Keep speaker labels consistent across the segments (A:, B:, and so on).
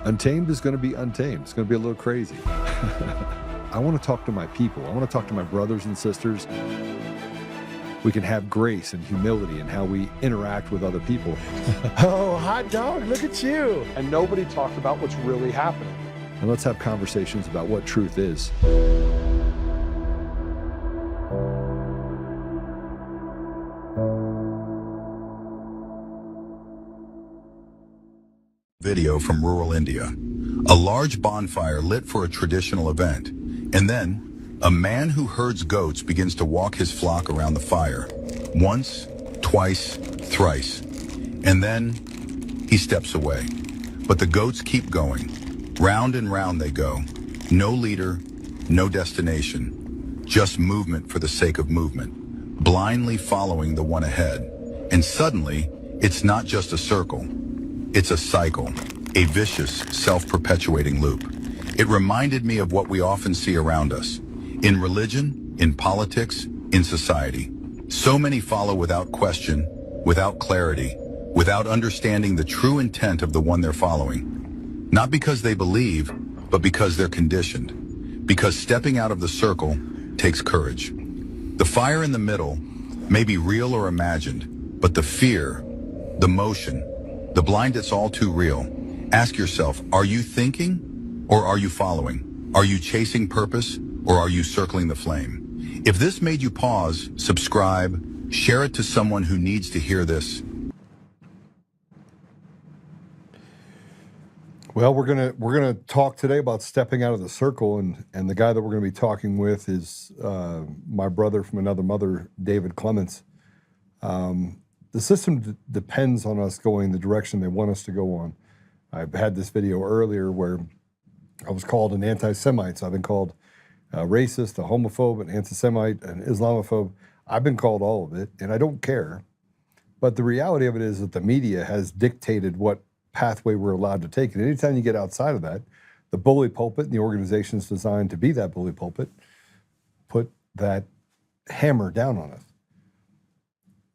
A: Untamed is going to be untamed. It's going to be a little crazy. I want to talk to my people. I want to talk to my brothers and sisters. We can have grace and humility in how we interact with other people.
B: Oh, hot dog, look at you.
C: And nobody talked about what's really happening.
A: And let's have conversations about what truth is.
D: Video from rural India. A large bonfire lit for a traditional event. And then, a man who herds goats begins to walk his flock around the fire. Once, twice, thrice. And then, he steps away. But the goats keep going. Round and round they go. No leader, no destination. Just movement for the sake of movement. Blindly following the one ahead. And suddenly, it's not just a circle. It's a cycle, a vicious, self-perpetuating loop. It reminded me of what we often see around us. In religion, in politics, in society. So many follow without question, without clarity, without understanding the true intent of the one they're following. Not because they believe, but because they're conditioned. Because stepping out of the circle takes courage. The fire in the middle may be real or imagined, but the fear, the motion, the blind, it's all too real. Ask yourself, are you thinking or are you following? Are you chasing purpose or are you circling the flame? If this made you pause, subscribe, share it to someone who needs to hear this.
A: Well, we're gonna talk today about stepping out of the circle, and the guy that we're gonna be talking with is my brother from another mother, David Clements. The system depends on us going the direction they want us to go on. I've had this video earlier where I was called an anti-Semite. So I've been called a racist, a homophobe, an anti-Semite, an Islamophobe. I've been called all of it, and I don't care. But the reality of it is that the media has dictated what pathway we're allowed to take. And anytime you get outside of that, the bully pulpit and the organizations designed to be that bully pulpit put that hammer down on us.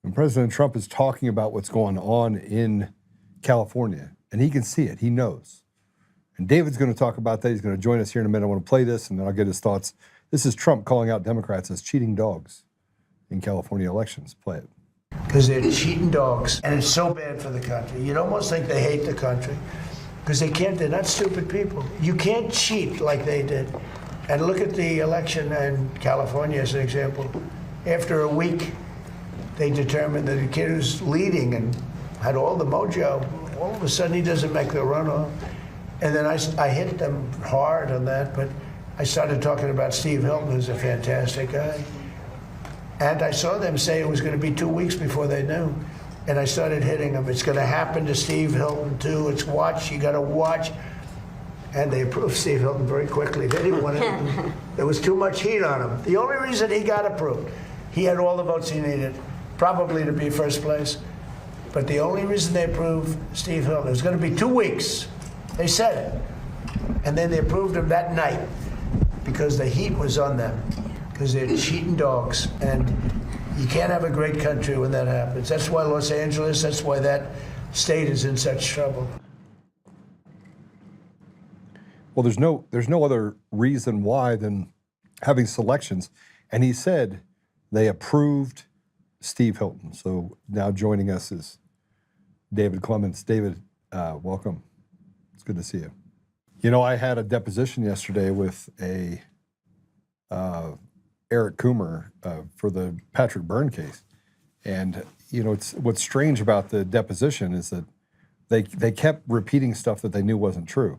A: And President Trump is talking about what's going on in California, and he can see it. He knows. And David's going to talk about that. He's going to join us here in a minute. I want to play this, and then I'll get his thoughts. This is Trump calling out Democrats as cheating dogs in California elections. Play it.
E: Because they're cheating dogs, and it's so bad for the country. You'd almost think they hate the country, because they can't. They're not stupid people. You can't cheat like they did. And look at the election in California as an example. After a week, they determined that the kid who's leading and had all the mojo, all of a sudden he doesn't make the runoff. And then I hit them hard on that, but I started talking about Steve Hilton, who's a fantastic guy. And I saw them say it was going to be 2 weeks before they knew. And I started hitting them. It's going to happen to Steve Hilton too. It's watch, you got to watch. And they approved Steve Hilton very quickly. They didn't want to, there was too much heat on him. The only reason he got approved, he had all the votes he needed, probably to be first place. But the only reason they approved Steve Hilton, it was going to be 2 weeks. They said it. And then they approved him that night because the heat was on them, because they're cheating dogs. And you can't have a great country when that happens. That's why Los Angeles, that's why that state is in such trouble.
A: Well, there's no other reason why than having selections. And he said they approved Steve Hilton. So now joining us is David Clements. David, welcome. It's good to see you. You know, I had a deposition yesterday with a Eric Coomer for the Patrick Byrne case. And, you know, what's strange about the deposition is that they kept repeating stuff that they knew wasn't true.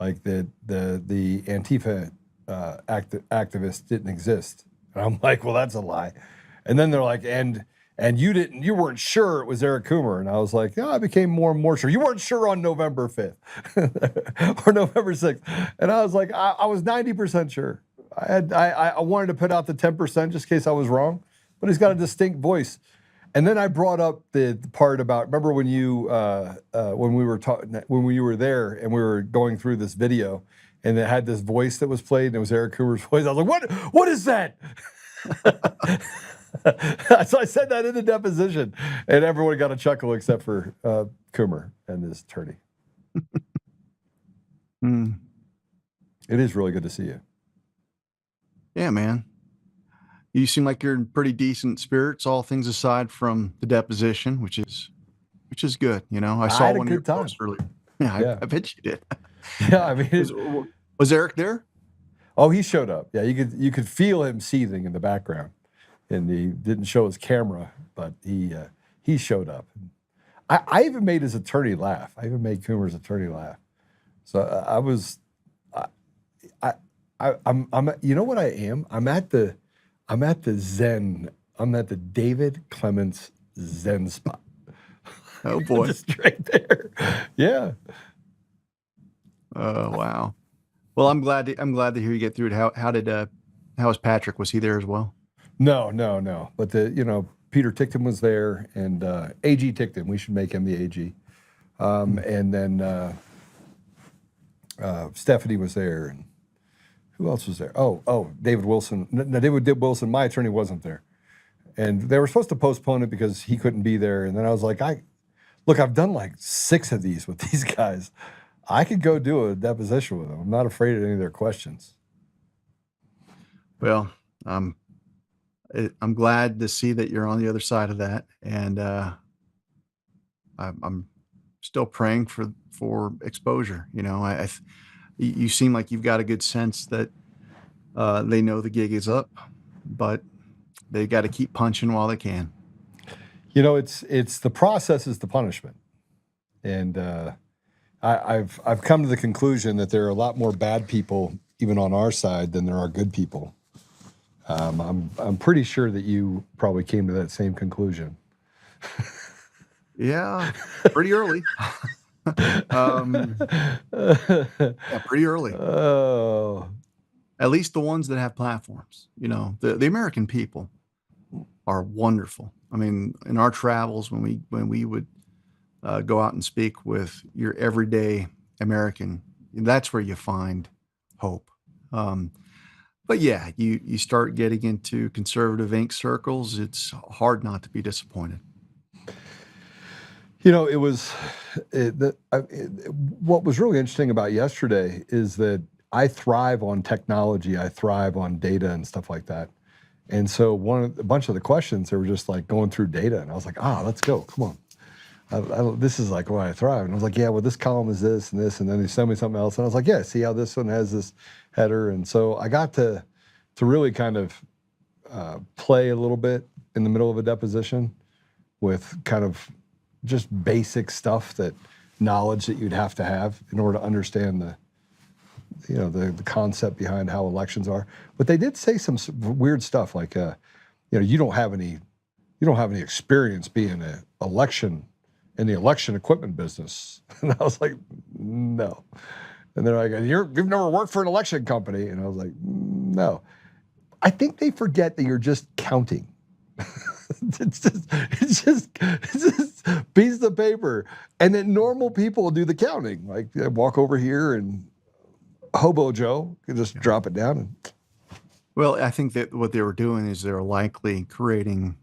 A: Like the Antifa activist didn't exist. And I'm like, well, that's a lie. And then they're like, and you weren't sure it was Eric Coomer. And I was like, yeah, I became more and more sure. You weren't sure on November 5th or November 6th. And I was like, I was 90% sure. I wanted to put out the 10% just in case I was wrong, but he's got a distinct voice. And then I brought up the part about, remember when you when we were there and we were going through this video and it had this voice that was played and it was Eric Coomer's voice. I was like, what is that? So I said that in the deposition, and everyone got a chuckle except for Coomer and his attorney.
F: Mm.
A: It is really good to see you.
F: Yeah, man. You seem like you're in pretty decent spirits, all things aside from the deposition, which is good. You know, I
A: I
F: saw
A: had a
F: one of your
A: good time.
F: posts earlier. Yeah,
A: Yeah.
F: I bet you did.
A: Yeah, I mean,
F: Was Eric there?
A: oh, he showed up. Yeah, you could feel him seething in the background, and he didn't show his camera, but he showed up. I even made his attorney laugh. I even made Coomer's attorney laugh. So I'm you know what I am? I'm at the Zen. I'm at the David Clements Zen spot.
F: Oh boy.
A: Just right there. Yeah.
F: Oh wow. Well, I'm glad to hear you get through it. How was Patrick? Was he there as well?
A: No. But Peter Tickton was there, and AG Tickton. We should make him the AG. And then Stephanie was there, and who else was there? Oh, David Wilson. No, David Wilson. My attorney wasn't there, and they were supposed to postpone it because he couldn't be there. And then I was like, I've done like 6 of these with these guys. I could go do a deposition with them. I'm not afraid of any of their questions.
F: Well, I'm glad to see that you're on the other side of that, and I'm still praying for exposure. You know, you seem like you've got a good sense that they know the gig is up, but they got to keep punching while they can.
A: You know, it's the process is the punishment, and I've come to the conclusion that there are a lot more bad people even on our side than there are good people. I'm pretty sure that you probably came to that same conclusion.
F: Yeah, pretty early. Yeah, pretty early.
A: Oh,
F: At least the ones that have platforms. You know, the American people are wonderful. I mean, in our travels, when we would go out and speak with your everyday American, that's where you find hope. But yeah, you start getting into conservative ink circles, it's hard not to be disappointed.
A: you know, what was really interesting about yesterday is that I thrive on technology, I thrive on data and stuff like that. And so a bunch of the questions, they were just like going through data, and I was like, let's go, come on. This is like why I thrive. And I was like, yeah, well, this column is this and this, and then they sent me something else, and I was like, yeah, see how this one has this header. And so I got to really kind of play a little bit in the middle of a deposition with kind of just basic stuff, that knowledge that you'd have to have in order to understand the concept behind how elections are. But they did say some weird stuff like, you don't have any experience being in the election equipment business. And I was like, no. And they're like, you've never worked for an election company. And I was like, no. I think they forget that you're just counting. It's just pieces of paper. And then normal people will do the counting. Like, they walk over here and Hobo Joe can just drop it down. And
F: Well, I think that what they were doing is they're likely creating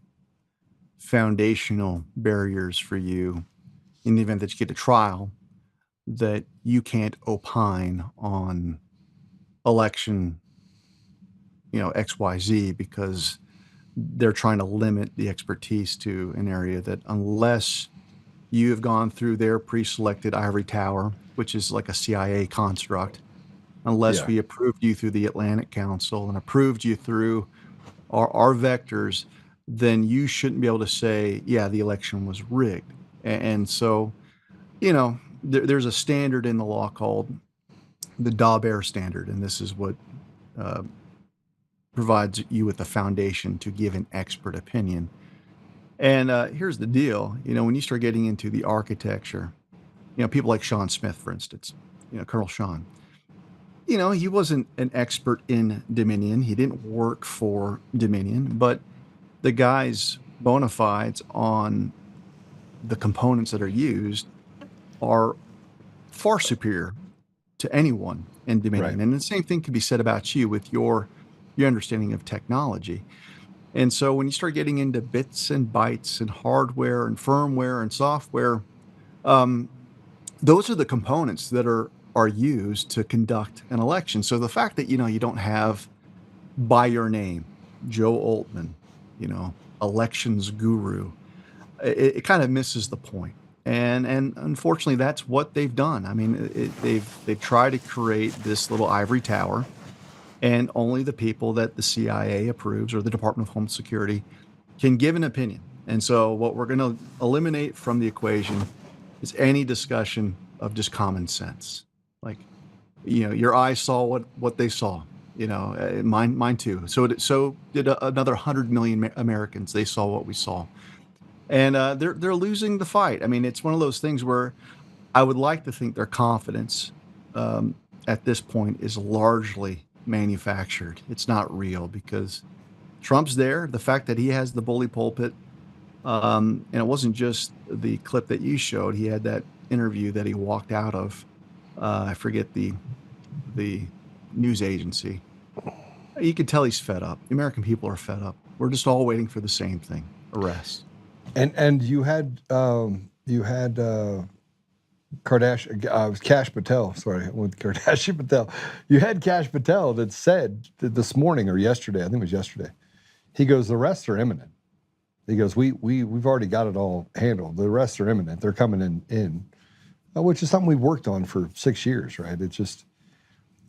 F: foundational barriers for you in the event that you get a trial, that you can't opine on election, XYZ, because they're trying to limit the expertise to an area that, unless you have gone through their pre-selected ivory tower, which is like a CIA construct, unless
A: Yeah.
F: we approved you through the Atlantic Council and approved you through our vectors, then you shouldn't be able to say, yeah, the election was rigged. And so, there's a standard in the law called the Daubert standard, and this is what provides you with the foundation to give an expert opinion. And here's the deal, when you start getting into the architecture, people like Sean Smith, for instance, Colonel Sean, he wasn't an expert in Dominion. He didn't work for Dominion, but the guy's bona fides on the components that are used are far superior to anyone in Dominion.
A: Right.
F: And the same thing can be said about you with your understanding of technology. And so when you start getting into bits and bytes and hardware and firmware and software, those are the components that are are used to conduct an election. So the fact that, you don't have by your name, Joe Oltmann, elections guru, it kind of misses the point. And unfortunately, that's what they've done. I mean, they've tried to create this little ivory tower, and only the people that the CIA approves or the Department of Homeland Security can give an opinion. And so what we're going to eliminate from the equation is any discussion of just common sense. Like, your eyes saw what they saw. Mine too. So did another 100 million Americans. They saw what we saw, and they're losing the fight. I mean, it's one of those things where I would like to think their confidence at this point is largely manufactured. It's not real because Trump's there. The fact that he has the bully pulpit, and it wasn't just the clip that you showed. He had that interview that he walked out of. I forget the news agency. You could tell he's fed up. The American people are fed up. We're just all waiting for the same thing: arrest.
A: And you had Kardashian, it was Kash Patel. Sorry, I went with Kardashian Patel. You had Kash Patel that said that this morning or yesterday, I think it was yesterday. He goes, the arrests are imminent. He goes, we've already got it all handled. The arrests are imminent. They're coming in, which is something we've worked on for 6 years, right? It's just,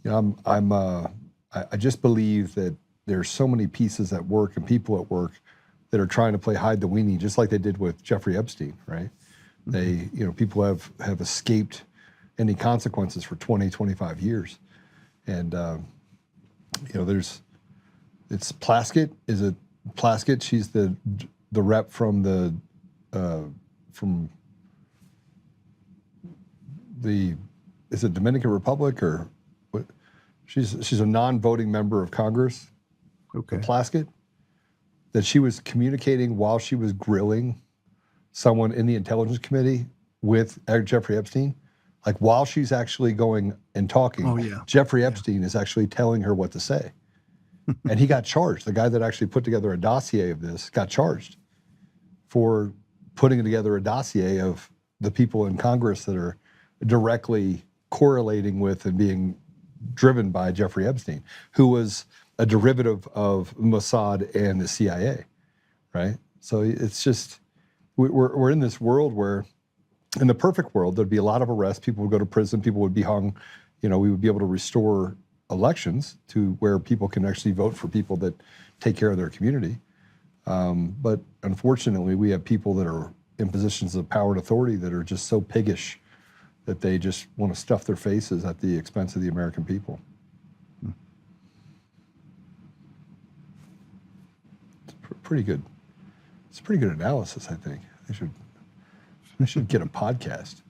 A: I just believe that there's so many pieces at work and people at work that are trying to play hide the weenie, just like they did with Jeffrey Epstein, right? They, people have escaped any consequences for 20, 25 years. And, it's Plaskett. Is it Plaskett? She's the rep from is it Dominican Republic or what? She's a non-voting member of Congress.
F: Okay.
A: Plaskett, that she was communicating while she was grilling someone in the Intelligence Committee with Jeffrey Epstein. Like while she's actually going and talking,
F: Oh, yeah.
A: Jeffrey Epstein is actually telling her what to say. And he got charged. The guy that actually put together a dossier of this got charged for putting together a dossier of the people in Congress that are directly correlating with and being driven by Jeffrey Epstein, who was a derivative of Mossad and the CIA, right? So it's just, we're in this world where, in the perfect world, there'd be a lot of arrests, people would go to prison, people would be hung, we would be able to restore elections to where people can actually vote for people that take care of their community. But unfortunately, we have people that are in positions of power and authority that are just so piggish that they just want to stuff their faces at the expense of the American people. It's pretty good. It's a pretty good analysis, I think. I should get a podcast.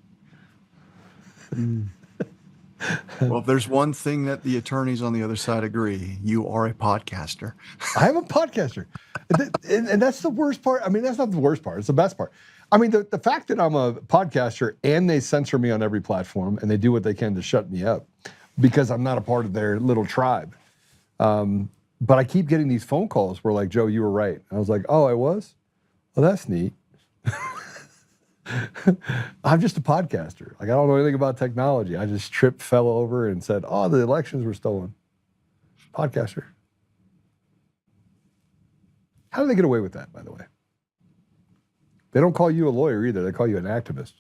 F: Well, if there's one thing that the attorneys on the other side agree, you are a podcaster.
A: I am a podcaster. And that's the worst part. I mean, that's not the worst part. It's the best part. I mean, the fact that I'm a podcaster and they censor me on every platform and they do what they can to shut me up because I'm not a part of their little tribe. But I keep getting these phone calls where like, Joe, you were right. I was like, oh, I was? Well, that's neat. I'm just a podcaster. Like, I don't know anything about technology. I just tripped, fell over, and said, oh, the elections were stolen. Podcaster. How do they get away with that, by the way? They don't call you a lawyer either. They call you an activist.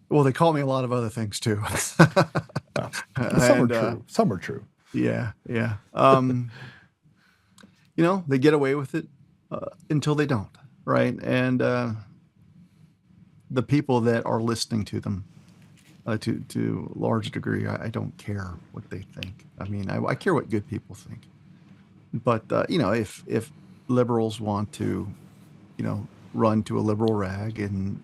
F: Well, they call me a lot of other things too.
A: Some are true. Some are true.
F: Yeah. They get away with it until they don't. Right. And the people that are listening to them, to a large degree, I don't care what they think. I mean, I care what good people think. But, if liberals want to, run to a liberal rag and,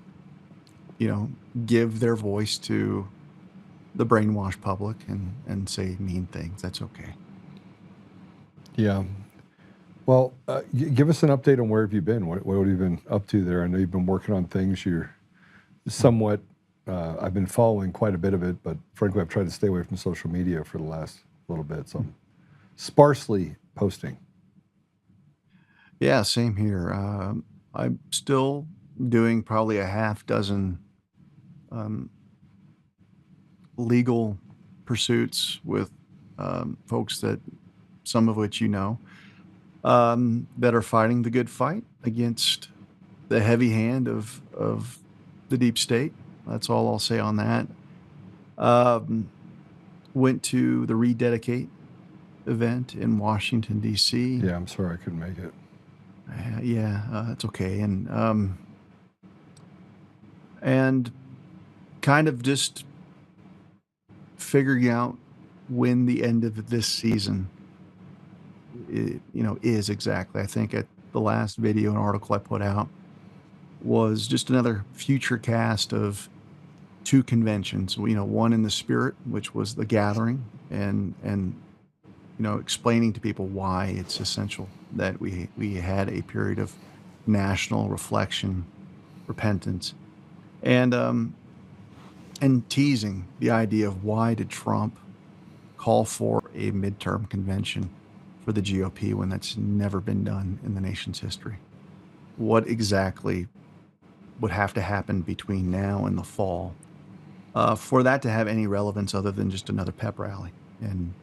F: give their voice to the brainwashed public and say mean things, that's okay.
A: Yeah. Well, give us an update on where have you been? What have you been up to there? I know you've been working on things. You're somewhat, I've been following quite a bit of it, but frankly, I've tried to stay away from social media for the last little bit. So I'm sparsely posting.
F: Yeah, same here. I'm still doing probably a half dozen legal pursuits with folks that some of which that are fighting the good fight against the heavy hand of the deep state. That's all I'll say on that. Went to the Rededicate event in Washington, D.C.
A: Yeah, I'm sorry I couldn't make it.
F: It's okay. And kind of just figuring out when the end of this season, is exactly. I think at the last video and article I put out was just another future cast of two conventions, one in the spirit, which was the gathering, and explaining to people why it's essential that we had a period of national reflection, repentance, and teasing the idea of why did Trump call for a midterm convention for the GOP when that's never been done in the nation's history. What exactly would have to happen between now and the fall for that to have any relevance other than just another pep rally? And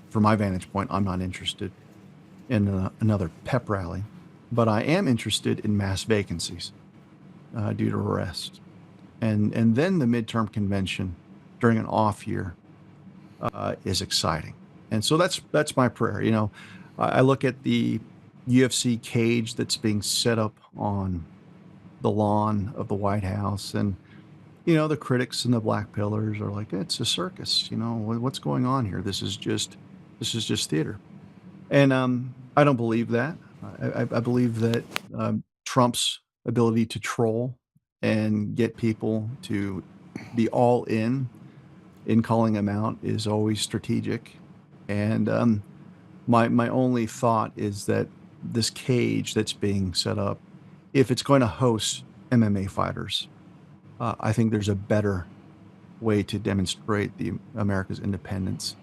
F: from my vantage point, I'm not interested in another pep rally, but I am interested in mass vacancies due to arrest. And then the midterm convention during an off year is exciting. And so that's my prayer. I look at the UFC cage that's being set up on the lawn of the White House, and the critics and the black pillars are like, it's a circus. What's going on here? This is just theater. And I don't believe that. I believe that Trump's ability to troll and get people to be all in calling him out is always strategic. And my only thought is that this cage that's being set up, if it's going to host MMA fighters, I think there's a better way to demonstrate America's independence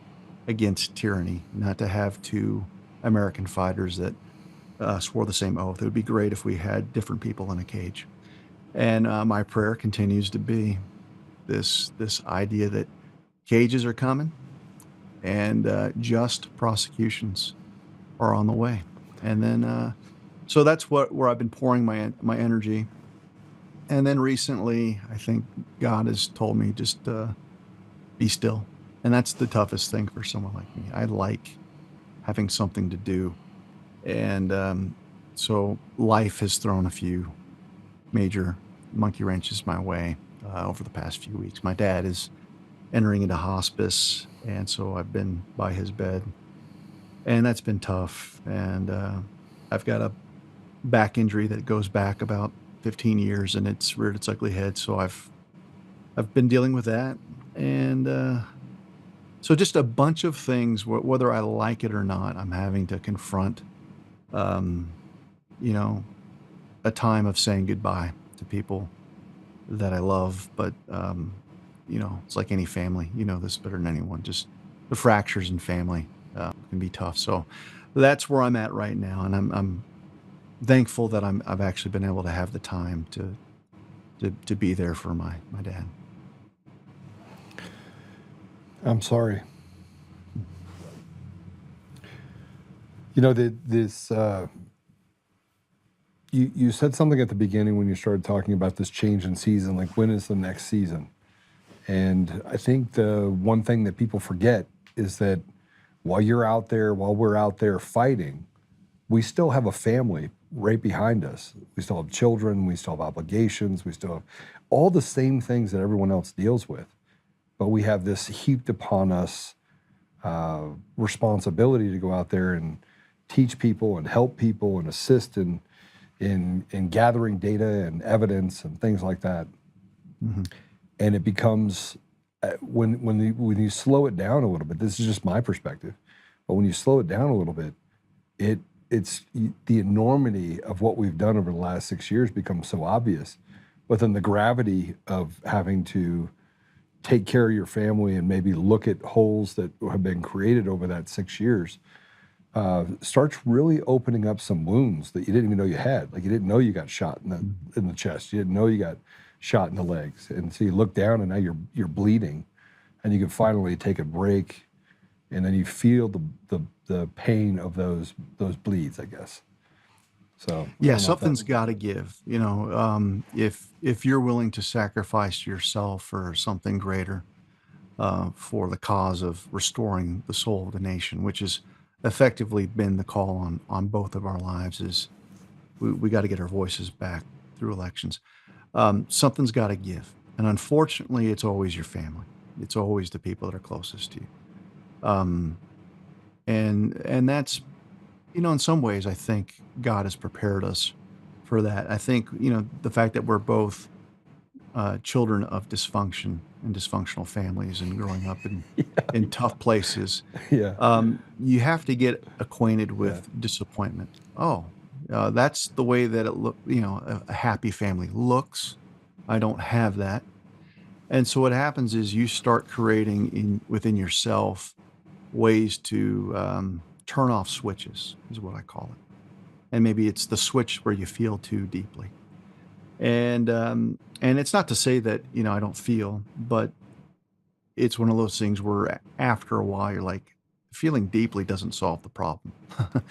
F: against tyranny, not to have two American fighters that swore the same oath. It would be great if we had different people in a cage. And my prayer continues to be this idea that cages are coming and just prosecutions are on the way. And then, so that's where I've been pouring my energy. And then recently, I think God has told me just be still. And that's the toughest thing for someone like me. I like having something to do. And so life has thrown a few major monkey wrenches my way over the past few weeks. My dad is entering into hospice, and so I've been by his bed, and that's been tough. And I've got a back injury that goes back about 15 years, and it's reared its ugly head. So I've been dealing with that, and so just a bunch of things, whether I like it or not, I'm having to confront, a time of saying goodbye to people that I love. But, it's like any family, this better than anyone, just the fractures in family can be tough. So that's where I'm at right now. And I'm thankful that I've actually been able to have the time to be there for my dad.
A: I'm sorry. You said something at the beginning when you started talking about this change in season, like when is the next season? And I think the one thing that people forget is that while we're out there fighting, we still have a family right behind us. We still have children, we still have obligations, we still have all the same things that everyone else deals with. But we have this heaped upon us responsibility to go out there and teach people and help people and assist in gathering data and evidence and things like that. Mm-hmm. And it becomes, when you slow it down a little bit, this is just my perspective, but when you slow it down a little bit, it's the enormity of what we've done over the last 6 years becomes so obvious. But then the gravity of having to take care of your family and maybe look at holes that have been created over that 6 years starts really opening up some wounds that you didn't even know you had. Like you didn't know you got shot in the chest. You didn't know you got shot in the legs. And so you look down and now you're bleeding. and you can finally take a break, and then you feel the pain of those bleeds, I guess. So
F: Yeah, something's got to give. If you're willing to sacrifice yourself for something greater, for the cause of restoring the soul of the nation, which has effectively been the call on both of our lives, is we got to get our voices back through elections. Something's got to give, and unfortunately, it's always your family. It's always the people that are closest to you. And that's, in some ways, I think God has prepared us for that. I think, the fact that we're both children of dysfunction and dysfunctional families and growing up in tough places,
A: yeah,
F: you have to get acquainted with disappointment. That's the way that a happy family looks. I don't have that. And so what happens is you start creating within yourself ways to turn off switches, is what I call it. And maybe it's the switch where you feel too deeply. And it's not to say that, I don't feel, but it's one of those things where after a while you're like, feeling deeply doesn't solve the problem.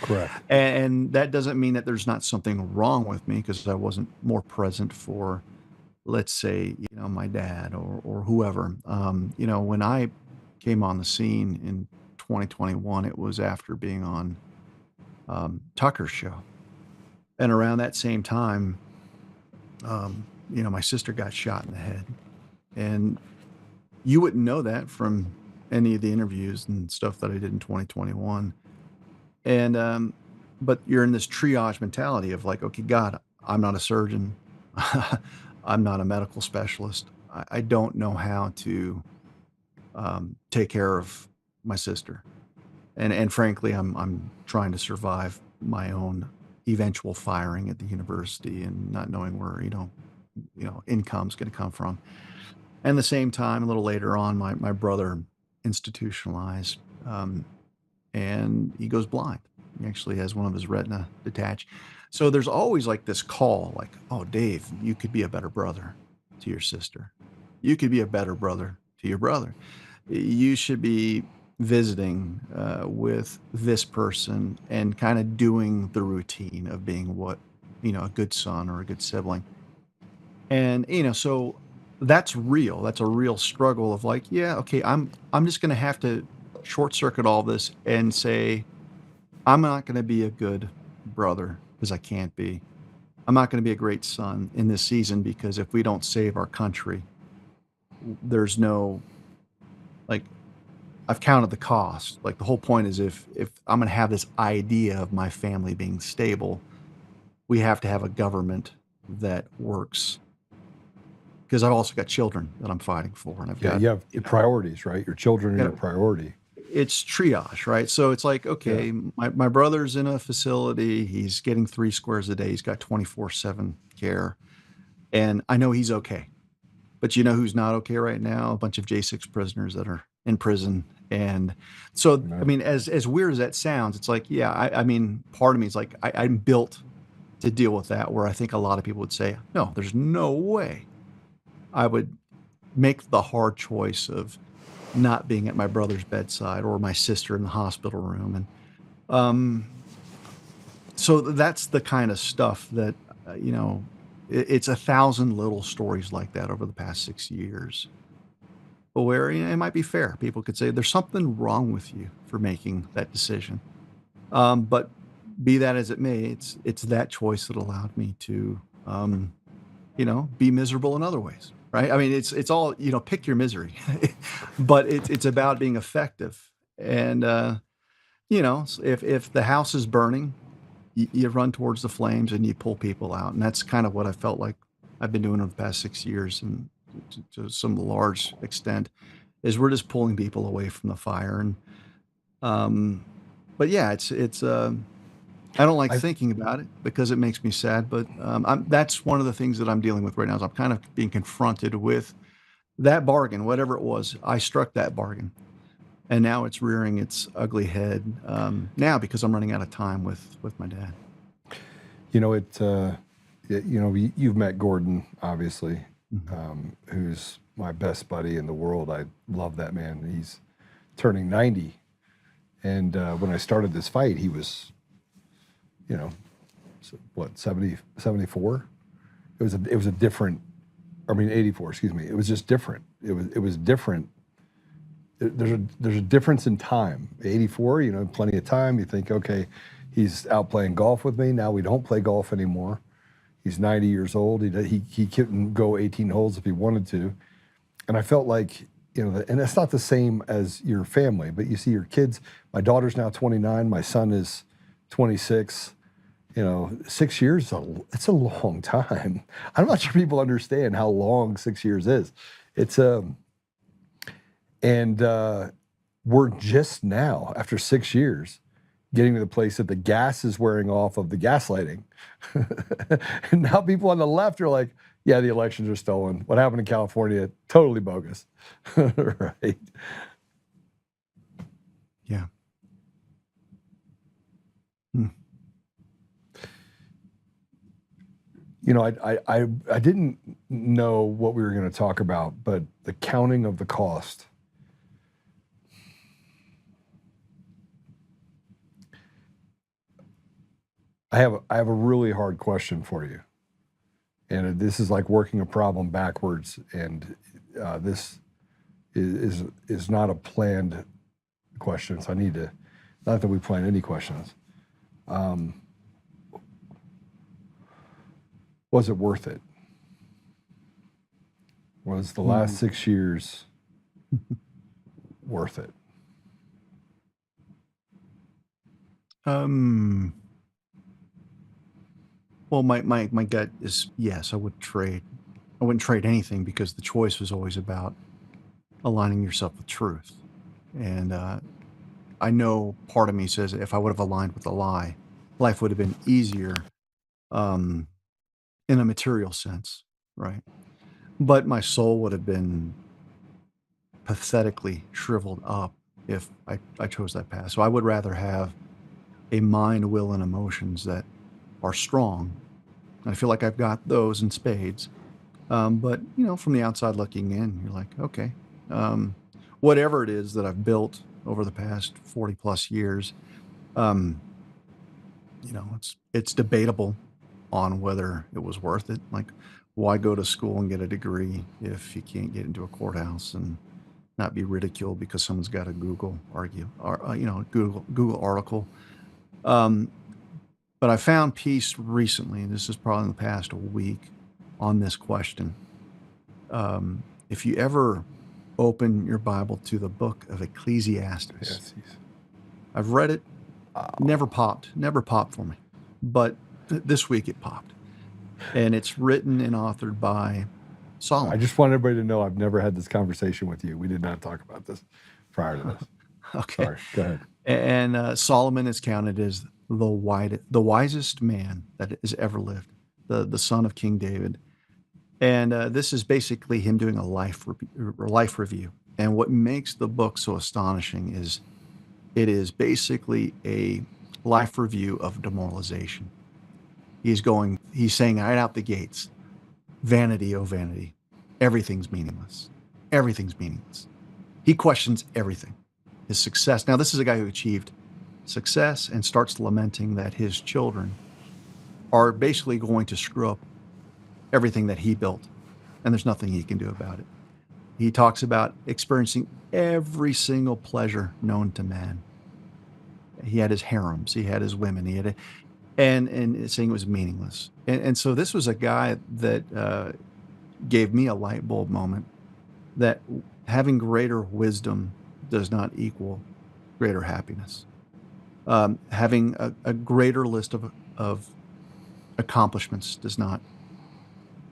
A: correct.
F: And that doesn't mean that there's not something wrong with me because I wasn't more present for, let's say, my dad or whoever. When I came on the scene in 2021, it was after being on Tucker's show. And around that same time, my sister got shot in the head. And you wouldn't know that from any of the interviews and stuff that I did in 2021. And, but you're in this triage mentality of like, okay, God, I'm not a surgeon. I'm not a medical specialist. I don't know how to take care of my sister. And frankly, I'm trying to survive my own eventual firing at the university and not knowing where, income's going to come from. And at the same time, a little later on, my brother institutionalized, and he goes blind. He actually has one of his retina detached. So there's always like this call, like, oh, Dave, you could be a better brother to your sister. You could be a better brother to your brother. You should be visiting with this person and kind of doing the routine of being what, a good son or a good sibling. And, so that's real. That's a real struggle of like, yeah, okay, I'm just going to have to short circuit all this and say, I'm not going to be a good brother because I can't be. I'm not going to be a great son in this season because if we don't save our country, there's no, like, I've counted the cost. Like the whole point is if I'm going to have this idea of my family being stable, we have to have a government that works. Because I've also got children that I'm fighting for, and I've got
A: you have priorities, right? Your children are your priority.
F: It's triage, right? So it's like, okay, my brother's in a facility. He's getting 3 squares a day. He's got 24/7 care, and I know he's okay. But you know who's not okay right now? A bunch of J6 prisoners that are in prison. And so, I mean, as weird as that sounds, it's like, yeah, I mean, part of me is like, I'm built to deal with that, where I think a lot of people would say, no, there's no way I would make the hard choice of not being at my brother's bedside or my sister in the hospital room. And so that's the kind of stuff that, it's 1,000 little stories like that over the past 6 years. But where it might be fair. People could say there's something wrong with you for making that decision. But be that as it may, it's that choice that allowed me to, be miserable in other ways. Right. I mean, it's all, pick your misery, but it's about being effective. And, if the house is burning, you run towards the flames and you pull people out. And that's kind of what I felt like I've been doing over the past 6 years. And to some large extent is we're just pulling people away from the fire. And, but yeah, it's I don't like thinking about it because it makes me sad, but that's one of the things that I'm dealing with right now is I'm kind of being confronted with that bargain, whatever it was. I struck that bargain, and now it's rearing its ugly head now because I'm running out of time with my dad.
A: You've met Gordon, obviously, who's my best buddy in the world. I love that man. He's turning 90. And when I started this fight, he was, you know, what, 70, 74? It was a different, I mean, 84, excuse me. It was just different. It was different. There's a difference in time. 84, you know, plenty of time. You think, okay, he's out playing golf with me. Now we don't play golf anymore. He's 90 years old. He couldn't go 18 holes if he wanted to. And I felt like, you know, and it's not the same as your family, but you see your kids. My daughter's now 29. My son is 26. You know, 6 years, it's a long time. I'm not sure people understand how long 6 years is. It's and we're just now, after 6 years, getting to the place that the gas is wearing off of the gaslighting. And now people on the left are like, yeah, the elections are stolen. What happened in California, totally bogus. Right?
F: Yeah. Hmm.
A: You know, I didn't know what we were going to talk about, but the counting of the cost. I have a really hard question for you, and this is like working a problem backwards. And this is not a planned question, so I need to. Not that we plan any questions. Was it worth it? Was the last 6 years worth it?
F: Well, my gut is yes, I wouldn't trade anything, because the choice was always about aligning yourself with truth. And I know part of me says if I would have aligned with the lie, life would have been easier in a material sense, right? But my soul would have been pathetically shriveled up if I chose that path. So I would rather have a mind, will, and emotions that are strong. And I feel like I've got those in spades. But, you know, from the outside looking in, you're like, okay, whatever it is that I've built over the past 40 plus years, you know, it's debatable on whether it was worth it. Like, why go to school and get a degree if you can't get into a courthouse and not be ridiculed because someone's got a Google Google article. But I found peace recently, and this is probably in the past week, on this question. If you ever open your Bible to the book of Ecclesiastes,
A: Yes.
F: I've read it, never popped for me. But this week it popped. And it's written and authored by Solomon.
A: I just want everybody to know I've never had this conversation with you. We did not talk about this prior to this.
F: Okay.
A: Sorry, go ahead.
F: And Solomon is counted as the wisest man that has ever lived, the son of King David. And this is basically him doing a life review. And what makes the book so astonishing is it is basically a life review of demoralization. He's saying right out the gates, vanity, oh vanity, everything's meaningless. Everything's meaningless. He questions everything. His success. Now, this is a guy who achieved success and starts lamenting that his children are basically going to screw up everything that he built, and there's nothing he can do about it. He talks about experiencing every single pleasure known to man. He had his harems, he had his women, and saying it was meaningless. And so this was a guy that gave me a light bulb moment that having greater wisdom does not equal greater happiness. Having a greater list of accomplishments does not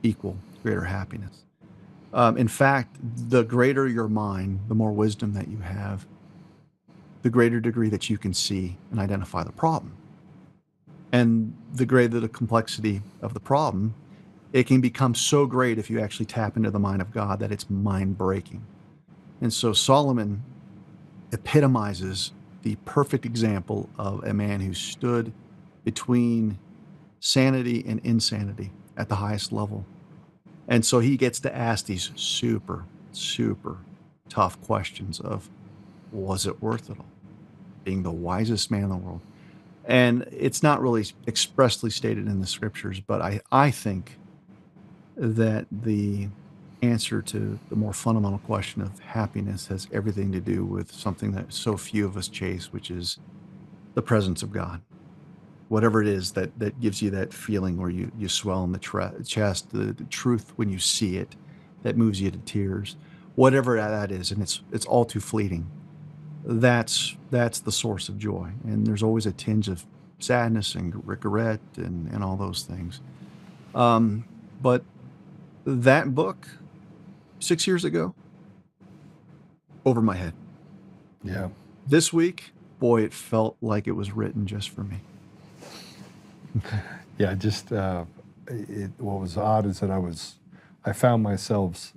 F: equal greater happiness. In fact, the greater your mind, the more wisdom that you have, the greater degree that you can see and identify the problem. And the greater the complexity of the problem, it can become so great if you actually tap into the mind of God that it's mind-breaking. And so Solomon epitomizes the perfect example of a man who stood between sanity and insanity at the highest level. And so he gets to ask these super super tough questions of, was it worth it all? Being the wisest man in the world. And it's not really expressly stated in the scriptures, but I think that the answer to the more fundamental question of happiness has everything to do with something that so few of us chase, which is the presence of God. Whatever it is that gives you that feeling where you swell in the chest, the truth when you see it, that moves you to tears, whatever that is, and it's all too fleeting. That's the source of joy, and there's always a tinge of sadness and regret and all those things. But that book, 6 years ago, over my head.
A: Yeah.
F: This week, boy, it felt like it was written just for me.
A: Yeah, just what was odd is that I found myself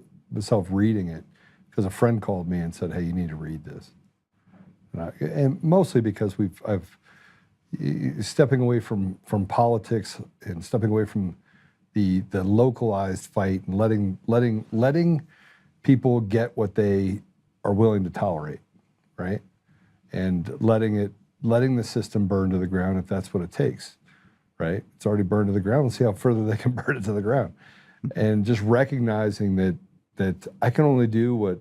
A: reading it because a friend called me and said, "Hey, you need to read this," and mostly because I've stepping away from politics and stepping away from the localized fight and letting people get what they are willing to tolerate, right? And letting the system burn to the ground if that's what it takes. Right? It's already burned to the ground. Let's see how further they can burn it to the ground. And just recognizing that I can only do what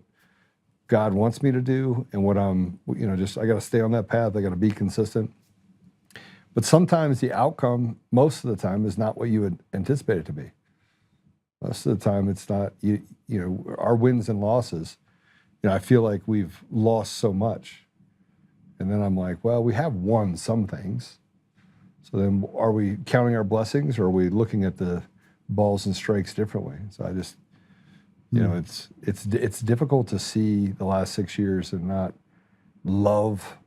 A: God wants me to do and what I got to stay on that path. I got to be consistent. But sometimes the outcome, most of the time, is not what you would anticipate it to be. Most of the time, it's not, our wins and losses. I feel like we've lost so much. And then I'm like, well, we have won some things. So then are we counting our blessings or are we looking at the balls and strikes differently? So I just, it's difficult to see the last 6 years and not love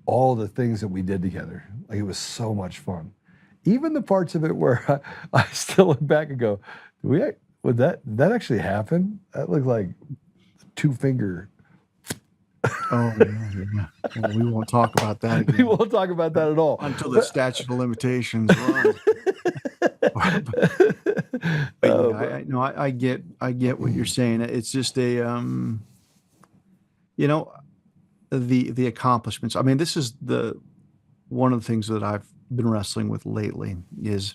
A: all the things that we did together. Like, it was so much fun. Even the parts of it where I still look back and go, would that actually happen? That looked like two-finger.
F: Oh, yeah. Well, we won't talk about that again.
A: We won't talk about that at all.
F: Until the statute of limitations run. But yeah, I get what you're saying. It's just the accomplishments. I mean, this is one of the things that I've been wrestling with lately is,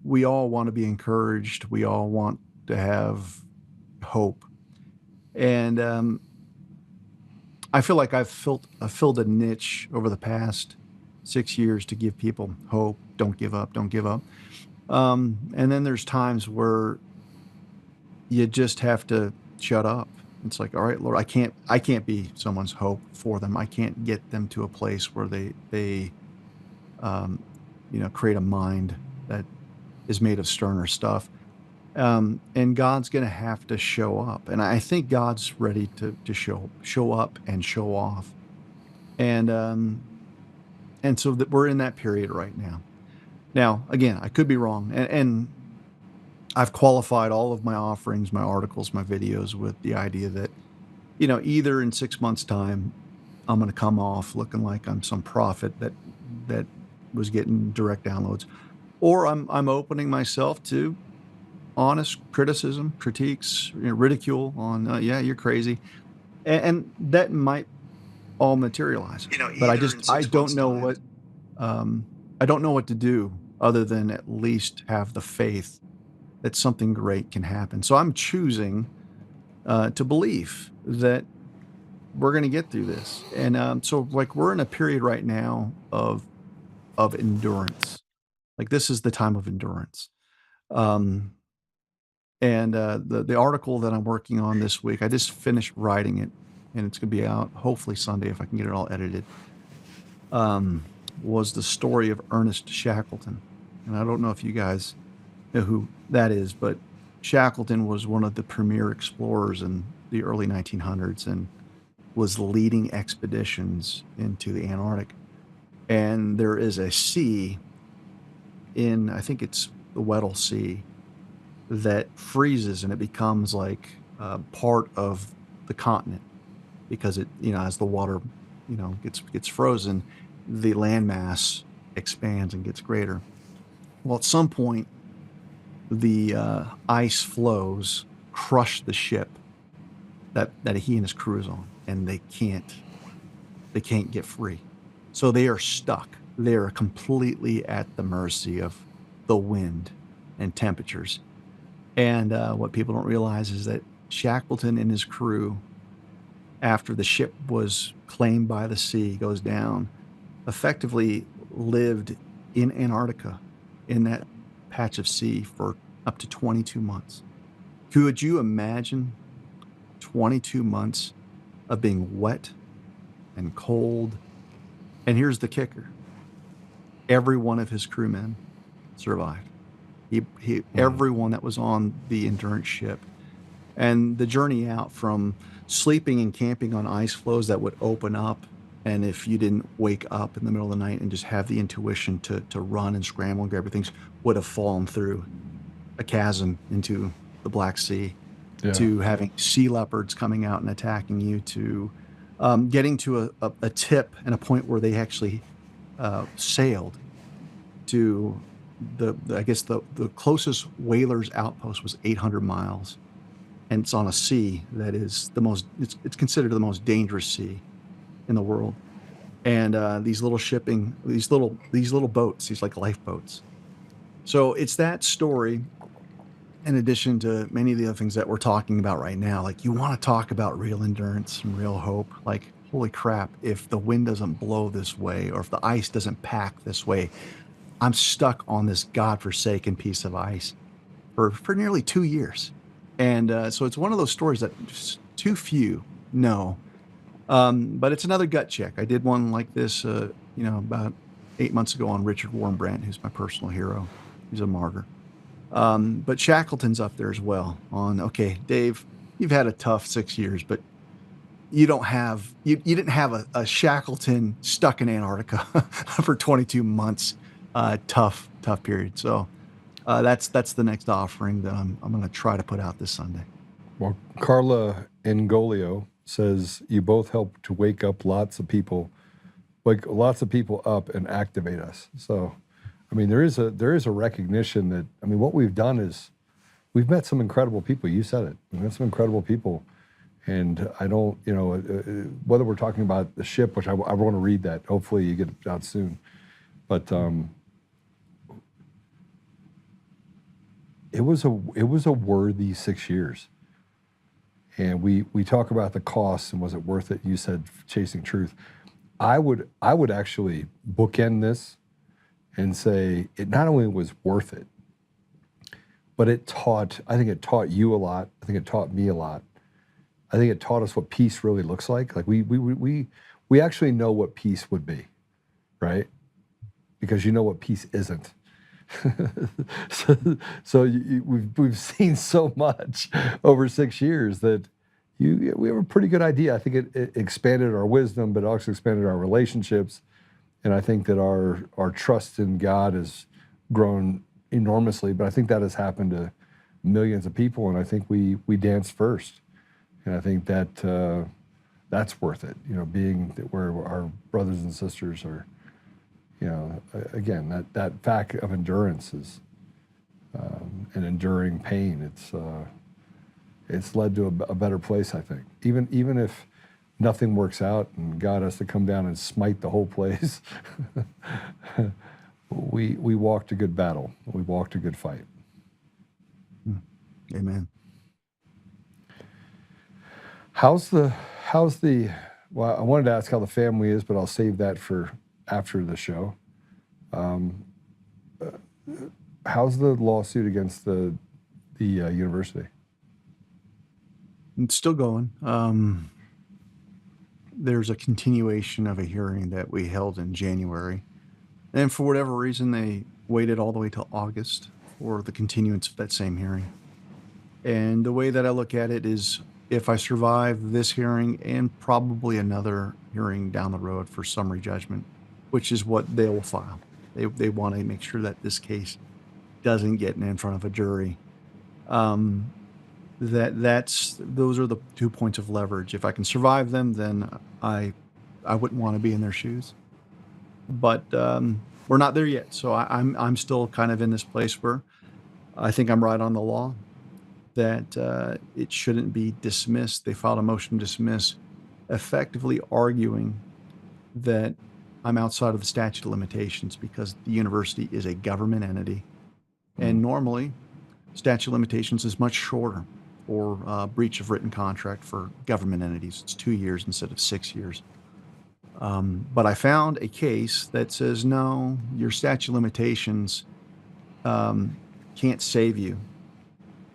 F: we all want to be encouraged. We all want to have hope. And I feel like I've filled a niche over the past 6 years to give people hope. Don't give up. Don't give up. And then there's times where you just have to shut up. It's like, all right, Lord, I can't be someone's hope for them. I can't get them to a place where they create a mind that is made of sterner stuff. And God's going to have to show up. And I think God's ready to show up and show off. And so that we're in that period right now. Now, again, I could be wrong. And I've qualified all of my offerings, my articles, my videos with the idea that, either in 6 months' time, I'm going to come off looking like I'm some prophet that was getting direct downloads, or I'm opening myself to honest criticism, critiques, ridicule on, you're crazy. And that might all materialize. But I don't know what to do other than at least have the faith that something great can happen. So I'm choosing to believe that we're going to get through this. And so like we're in a period right now of endurance. Like, this is the time of endurance. And the article that I'm working on this week, I just finished writing it, and it's going to be out hopefully Sunday if I can get it all edited, was the story of Ernest Shackleton. And I don't know if you guys know who that is, but Shackleton was one of the premier explorers in the early 1900s and was leading expeditions into the Antarctic. And there is a sea I think it's the Weddell Sea, that freezes and it becomes like part of the continent because it, as the water, gets frozen, the landmass expands and gets greater. Well, at some point, the ice flows crush the ship that he and his crew is on, and they can't get free. So they are stuck. They are completely at the mercy of the wind and temperatures. And what people don't realize is that Shackleton and his crew, after the ship was claimed by the sea, goes down, effectively lived in Antarctica, in that patch of sea, for up to 22 months. Could you imagine 22 months of being wet and cold? And here's the kicker. Every one of his crewmen survived. Everyone that was on the Endurance ship. And the journey out, from sleeping and camping on ice floes that would open up, and if you didn't wake up in the middle of the night and just have the intuition to run and scramble and grab things, would have fallen through a chasm into the Black Sea, to having sea leopards coming out and attacking you, to getting to a tip and a point where they actually sailed to I guess the closest whaler's outpost was 800 miles, and it's on a sea that is it's considered the most dangerous sea in the world. And these little boats, these like lifeboats. So it's that story, in addition to many of the other things that we're talking about right now. Like, you want to talk about real endurance and real hope. Like, holy crap, if the wind doesn't blow this way, or if the ice doesn't pack this way, I'm stuck on this godforsaken piece of ice for nearly 2 years. And so it's one of those stories that just too few know. But it's another gut check. I did one like this, about 8 months ago on Richard Warren-Brandt, who's my personal hero. He's a martyr. But Shackleton's up there as well on, okay, Dave, you've had a tough 6 years, but you didn't have a Shackleton stuck in Antarctica for 22 months. Tough period. So that's the next offering that I'm going to try to put out this Sunday.
A: Well, Carla Engolio says you both help to wake lots of people up and activate us. So, I mean, there is a recognition that, I mean, what we've done is we've met some incredible people. You said it. We've met some incredible people. And I don't, whether we're talking about the ship, which I want to read that. Hopefully you get it out soon. But it was a worthy 6 years. And we talk about the costs and was it worth it? You said chasing truth. I would actually bookend this and say it not only was worth it, but I think it taught you a lot. I think it taught me a lot. I think it taught us what peace really looks like. Like we actually know what peace would be, right? Because you know what peace isn't. so we've seen so much over 6 years that we have a pretty good idea. I think it expanded our wisdom, but also expanded our relationships. And I think that our trust in God has grown enormously. But I think that has happened to millions of people. And I think we dance first. And I think that that's worth it. Being where our brothers and sisters are. Again, that fact of endurance is and enduring pain. It's led to a better place, I think. Even if nothing works out and God has to come down and smite the whole place, we walked a good battle. We walked a good fight.
F: Amen.
A: How's the? Well, I wanted to ask how the family is, but I'll save that for after the show. How's the lawsuit against the university?
F: It's still going. There's a continuation of a hearing that we held in January. And for whatever reason, they waited all the way till August for the continuance of that same hearing. And the way that I look at it is, if I survive this hearing and probably another hearing down the road for summary judgment, which is what they will file. They want to make sure that this case doesn't get in front of a jury. Those are the 2 points of leverage. If I can survive them, then I wouldn't want to be in their shoes. But we're not there yet, so I'm still kind of in this place where I think I'm right on the law that it shouldn't be dismissed. They filed a motion to dismiss, effectively arguing that I'm outside of the statute of limitations because the university is a government entity. And normally, statute of limitations is much shorter for breach of written contract for government entities. It's 2 years instead of 6 years. But I found a case that says, no, your statute of limitations can't save you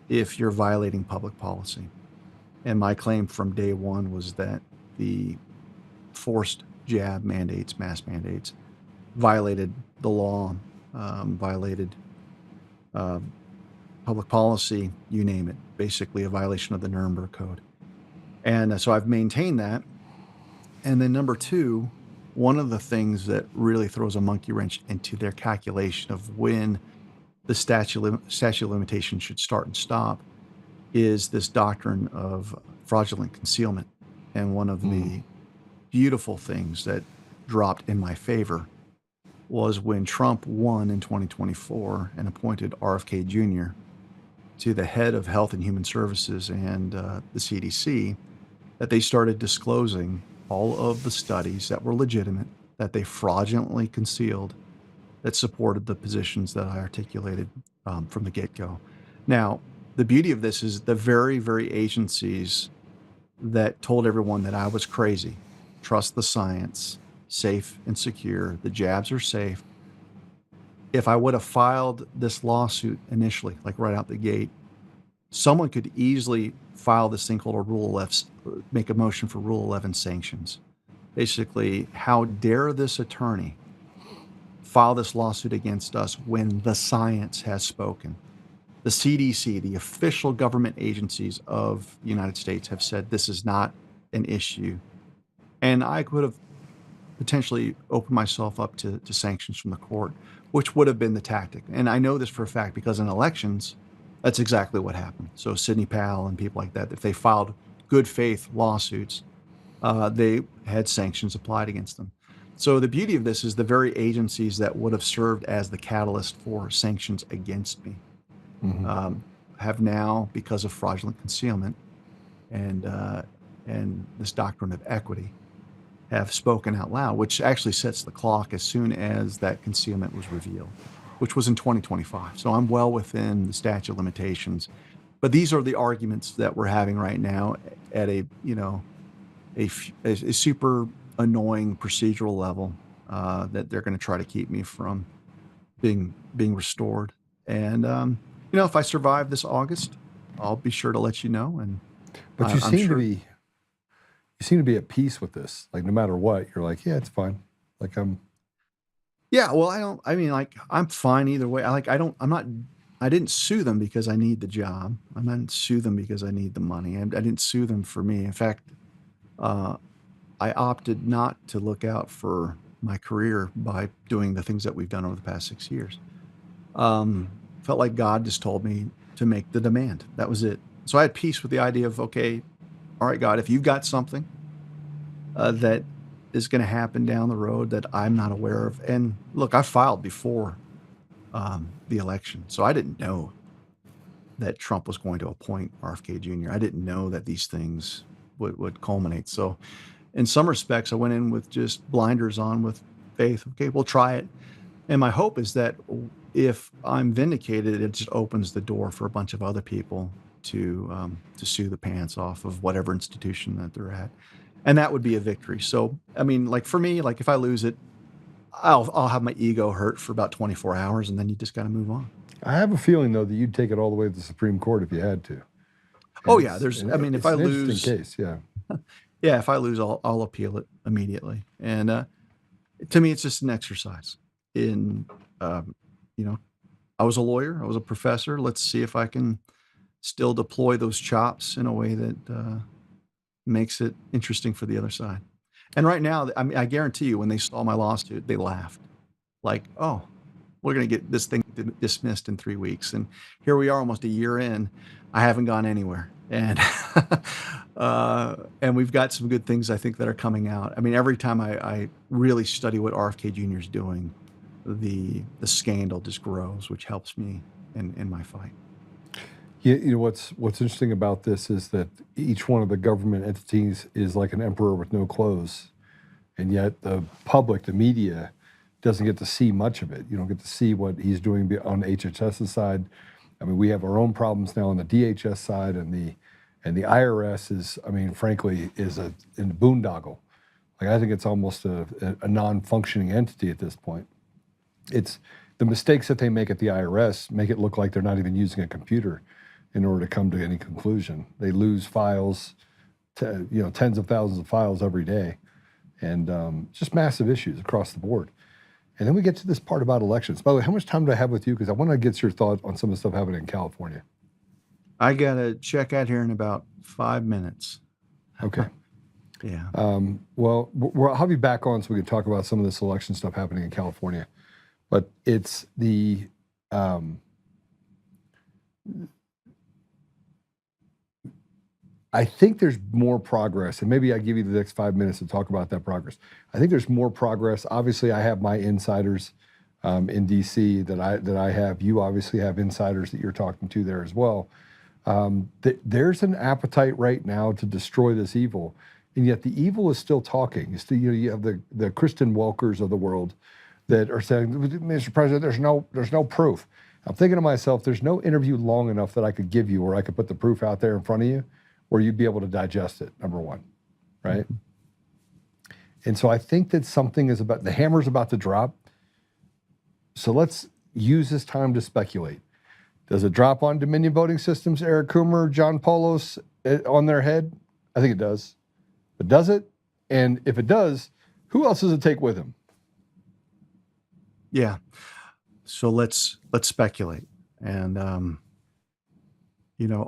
F: if you're violating public policy. And my claim from day one was that the forced jab mandates, mass mandates, violated the law, violated public policy, you name it, basically a violation of the Nuremberg Code. And so I've maintained that. And then number two, one of the things that really throws a monkey wrench into their calculation of when the statute of limitations should start and stop is this doctrine of fraudulent concealment. And one of the beautiful things that dropped in my favor was when Trump won in 2024 and appointed RFK Jr. to the head of Health and Human Services and the CDC, that they started disclosing all of the studies that were legitimate, that they fraudulently concealed, that supported the positions that I articulated from the get-go. Now, the beauty of this is the very, very agencies that told everyone that I was crazy, trust the science, safe and secure, the jabs are safe. If I would have filed this lawsuit initially, like right out the gate, someone could easily file this thing called a Rule 11, make a motion for Rule 11 sanctions. Basically, how dare this attorney file this lawsuit against us when the science has spoken? The CDC, the official government agencies of the United States, have said this is not an issue. And I could have potentially opened myself up to sanctions from the court, which would have been the tactic. And I know this for a fact because in elections, that's exactly what happened. So Sidney Powell and people like that, if they filed good faith lawsuits, they had sanctions applied against them. So the beauty of this is the very agencies that would have served as the catalyst for sanctions against me have now, because of fraudulent concealment and this doctrine of equity, have spoken out loud, which actually sets the clock as soon as that concealment was revealed, which was in 2025. So I'm well within the statute of limitations. But these are the arguments that we're having right now at a super annoying procedural level that they're going to try to keep me from being restored. And if I survive this August, I'll be sure to let you know. And
A: But you seem to be at peace with this. Like no matter what, you're like, yeah, it's fine. Like
F: yeah. Well, I'm fine either way. I didn't sue them because I need the job. I didn't sue them because I need the money. I didn't sue them for me. In fact, I opted not to look out for my career by doing the things that we've done over the past 6 years. Felt like God just told me to make the demand. That was it. So I had peace with the idea of, okay, all right, God, if you've got something that is going to happen down the road that I'm not aware of. And look, I filed before the election, so I didn't know that Trump was going to appoint RFK Jr. I didn't know that these things would culminate. So in some respects, I went in with just blinders on with faith. Okay, we'll try it. And my hope is that if I'm vindicated, it just opens the door for a bunch of other people to sue the pants off of whatever institution that they're at. And that would be a victory. So, like for me, like if I lose it, I'll have my ego hurt for about 24 hours and then you just got to move on.
A: I have a feeling though that you'd take it all the way to the Supreme Court if you had to.
F: Oh yeah, if I lose,
A: interesting case, yeah.
F: Yeah, if I lose, I'll appeal it immediately. And to me, it's just an exercise in, I was a lawyer, I was a professor. Let's see if I can still deploy those chops in a way that makes it interesting for the other side. And right now, I guarantee you, when they saw my lawsuit, they laughed. Like, oh, we're going to get this thing dismissed in 3 weeks. And here we are almost a year in. I haven't gone anywhere. And and we've got some good things, I think, that are coming out. Every time I really study what RFK Jr. is doing, the scandal just grows, which helps me in my fight.
A: You know what's interesting about this is that each one of the government entities is like an emperor with no clothes, and yet the public, the media, doesn't get to see much of it. You don't get to see what he's doing on the HHS's side. I mean, we have our own problems now on the DHS side, and the IRS is, I mean, frankly, is in the boondoggle. Like, I think it's almost a non-functioning entity at this point. It's the mistakes that they make at the IRS make it look like they're not even using a computer in order to come to any conclusion. They lose files, tens of thousands of files every day, and just massive issues across the board. And then we get to this part about elections. By the way, how much time do I have with you? Because I want to get your thought on some of the stuff happening in California.
F: I got to check out here in about 5 minutes.
A: Okay.
F: Yeah.
A: Well, I'll have you back on so we can talk about some of this election stuff happening in California. But it's the I think there's more progress, and maybe I give you the next 5 minutes to talk about that progress. I think there's more progress. Obviously, I have my insiders in DC that I have. You obviously have insiders that you're talking to there as well. There's an appetite right now to destroy this evil, and yet the evil is still talking. You have the Kristen Welkers of the world that are saying, Mr. President, there's no proof. I'm thinking to myself, there's no interview long enough that I could give you where I could put the proof out there in front of you where you'd be able to digest it, number one, right? Mm-hmm. And so I think that the hammer's about to drop. So let's use this time to speculate. Does it drop on Dominion Voting Systems, Eric Coomer, John Poulos on their head? I think it does. But does it? And if it does, who else does it take with him?
F: Yeah. So let's speculate. And,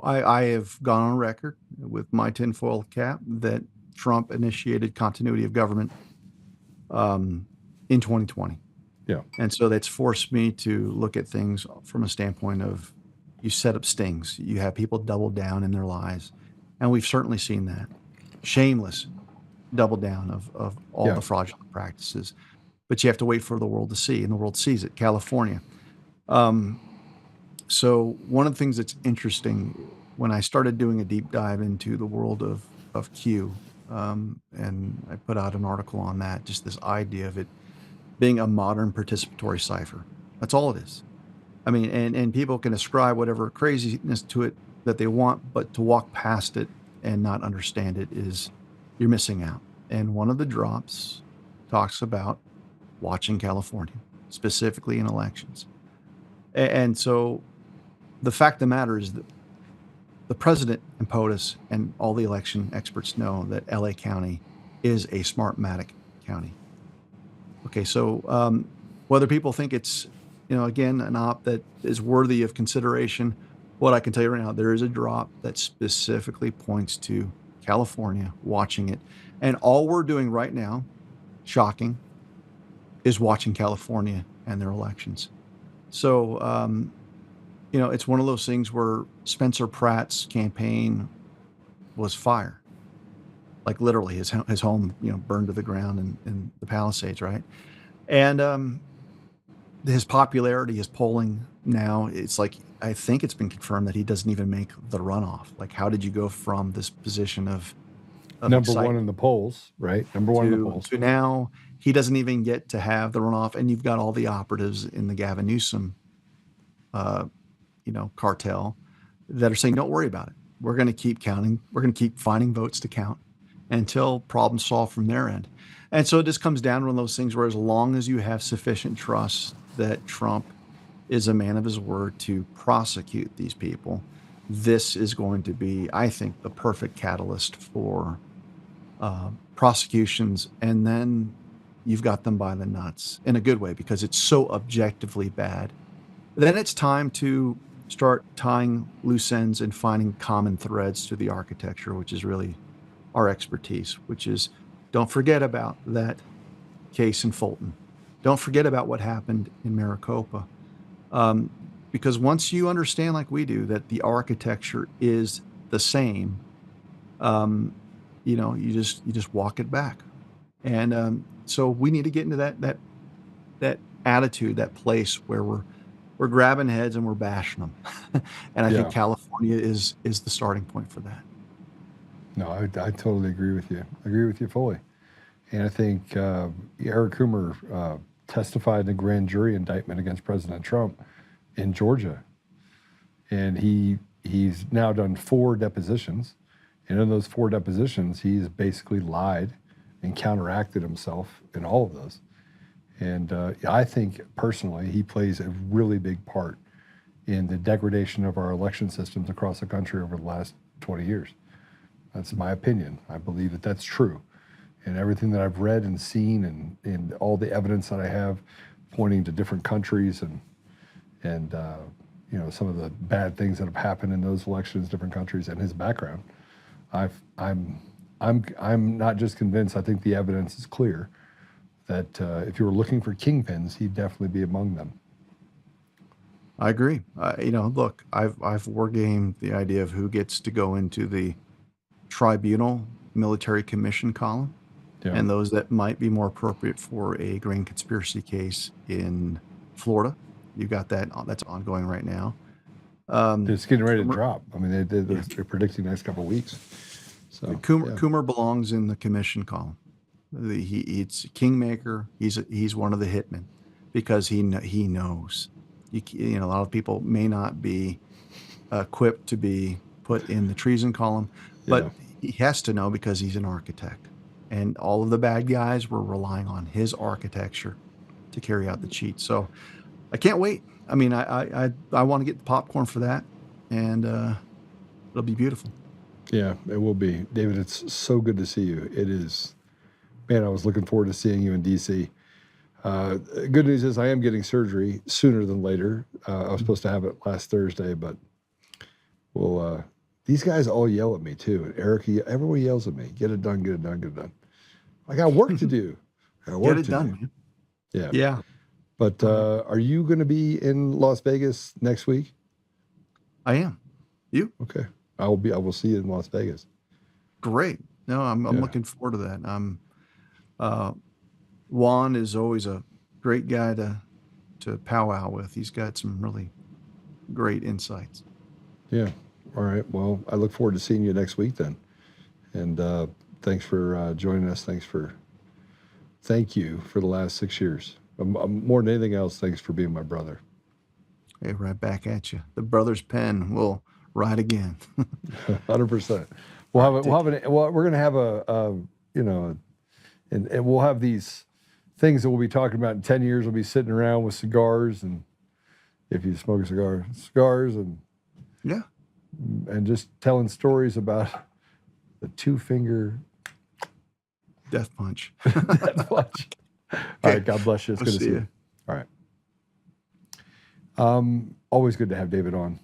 F: I have gone on record with my tinfoil cap that Trump initiated continuity of government in 2020.
A: Yeah.
F: And so that's forced me to look at things from a standpoint of you set up stings. You have people double down in their lies. And we've certainly seen that. Shameless double down of all the fraudulent practices. But you have to wait for the world to see, and the world sees it. California. So one of the things that's interesting, when I started doing a deep dive into the world of Q, and I put out an article on that, just this idea of it being a modern participatory cipher. That's all it is. I mean, and people can ascribe whatever craziness to it that they want, but to walk past it and not understand it is, you're missing out. And one of the drops talks about watching California, specifically in elections. And so the fact of the matter is that the president and POTUS and all the election experts know that LA County is a Smartmatic county. Okay, so whether people think it's, again, an op that is worthy of consideration, what I can tell you right now, there is a drop that specifically points to California, watching it. And all we're doing right now, shocking, is watching California and their elections. So, it's one of those things where Spencer Pratt's campaign was fire. Like literally his home, burned to the ground in the Palisades, right? And his popularity, his polling now, it's like, I think it's been confirmed that he doesn't even make the runoff. Like, how did you go from this position of
A: number one in the polls, right? Number one in the polls.
F: To now, he doesn't even get to have the runoff, and you've got all the operatives in the Gavin Newsom, cartel that are saying, don't worry about it. We're going to keep counting. We're going to keep finding votes to count until problems solved from their end. And so it just comes down to one of those things where as long as you have sufficient trust that Trump is a man of his word to prosecute these people, this is going to be, I think, the perfect catalyst for prosecutions. And then you've got them by the nuts in a good way because it's so objectively bad. Then it's time to start tying loose ends and finding common threads to the architecture, which is really our expertise, which is don't forget about that case in Fulton. Don't forget about what happened in Maricopa. Because once you understand, like we do, that the architecture is the same, you just walk it back. And so we need to get into that attitude, that place where we're we're grabbing heads and we're bashing them. And I
A: Yeah.
F: think California is the starting point for that.
A: No, I totally agree with you. I agree with you fully. And I think Eric Coomer testified in a grand jury indictment against President Trump in Georgia. And he's now done 4 depositions. And in those 4 depositions, he's basically lied and counteracted himself in all of those. And I think personally, he plays a really big part in the degradation of our election systems across the country over the last 20 years. That's my opinion. I believe that that's true. And everything that I've read and seen and all the evidence that I have pointing to different countries and you know, some of the bad things that have happened in those elections, different countries, and his background, I'm not just convinced. I think the evidence is clear that if you were looking for kingpins, he'd definitely be among them.
F: I agree. You know, look, I've wargamed the idea of who gets to go into the tribunal military commission column,
A: Yeah.
F: and those that might be more appropriate for a grain conspiracy case in Florida. You've got that that's ongoing right now.
A: It's getting ready to drop. I mean, they're predicting the next couple of weeks. So
F: Coomer belongs in the commission column. It's a kingmaker. He's one of the hitmen because he knows. You know, a lot of people may not be equipped to be put in the treason column, but he has to know because he's an architect. And all of the bad guys were relying on his architecture to carry out the cheat. So I can't wait. I mean, I want to get the popcorn for that, and it'll be beautiful.
A: Yeah, it will be. David, it's so good to see you. It is. Man, I was looking forward to seeing you in D.C. Good news is I am getting surgery sooner than later. I was supposed to have it last Thursday, but well, these guys all yell at me too. And Eric, everyone yells at me. Get it done, get it done, get it done. I got work to do.
F: Get it done, man.
A: Yeah.
F: Yeah.
A: But are you going to be in Las Vegas next week?
F: I am. You?
A: Okay. I will see you in Las Vegas.
F: Great. No, I'm looking forward to that. Juan is always a great guy to powwow with. He's got some really great insights.
A: Yeah. All right. Well, I look forward to seeing you next week then. And thanks for joining us. Thank you for the last 6 years. More than anything else, thanks for being my brother.
F: Hey, right back at you. The brother's pen will ride again.
A: 100%. We're going to have and we'll have these things that we'll be talking about in 10 years. We'll be sitting around with cigars, and if you smoke a cigar, cigars, and just telling stories about the 2-finger
F: death punch.
A: Death punch. Okay. All right. God bless you. It's good to see you. All right. Always good to have David on.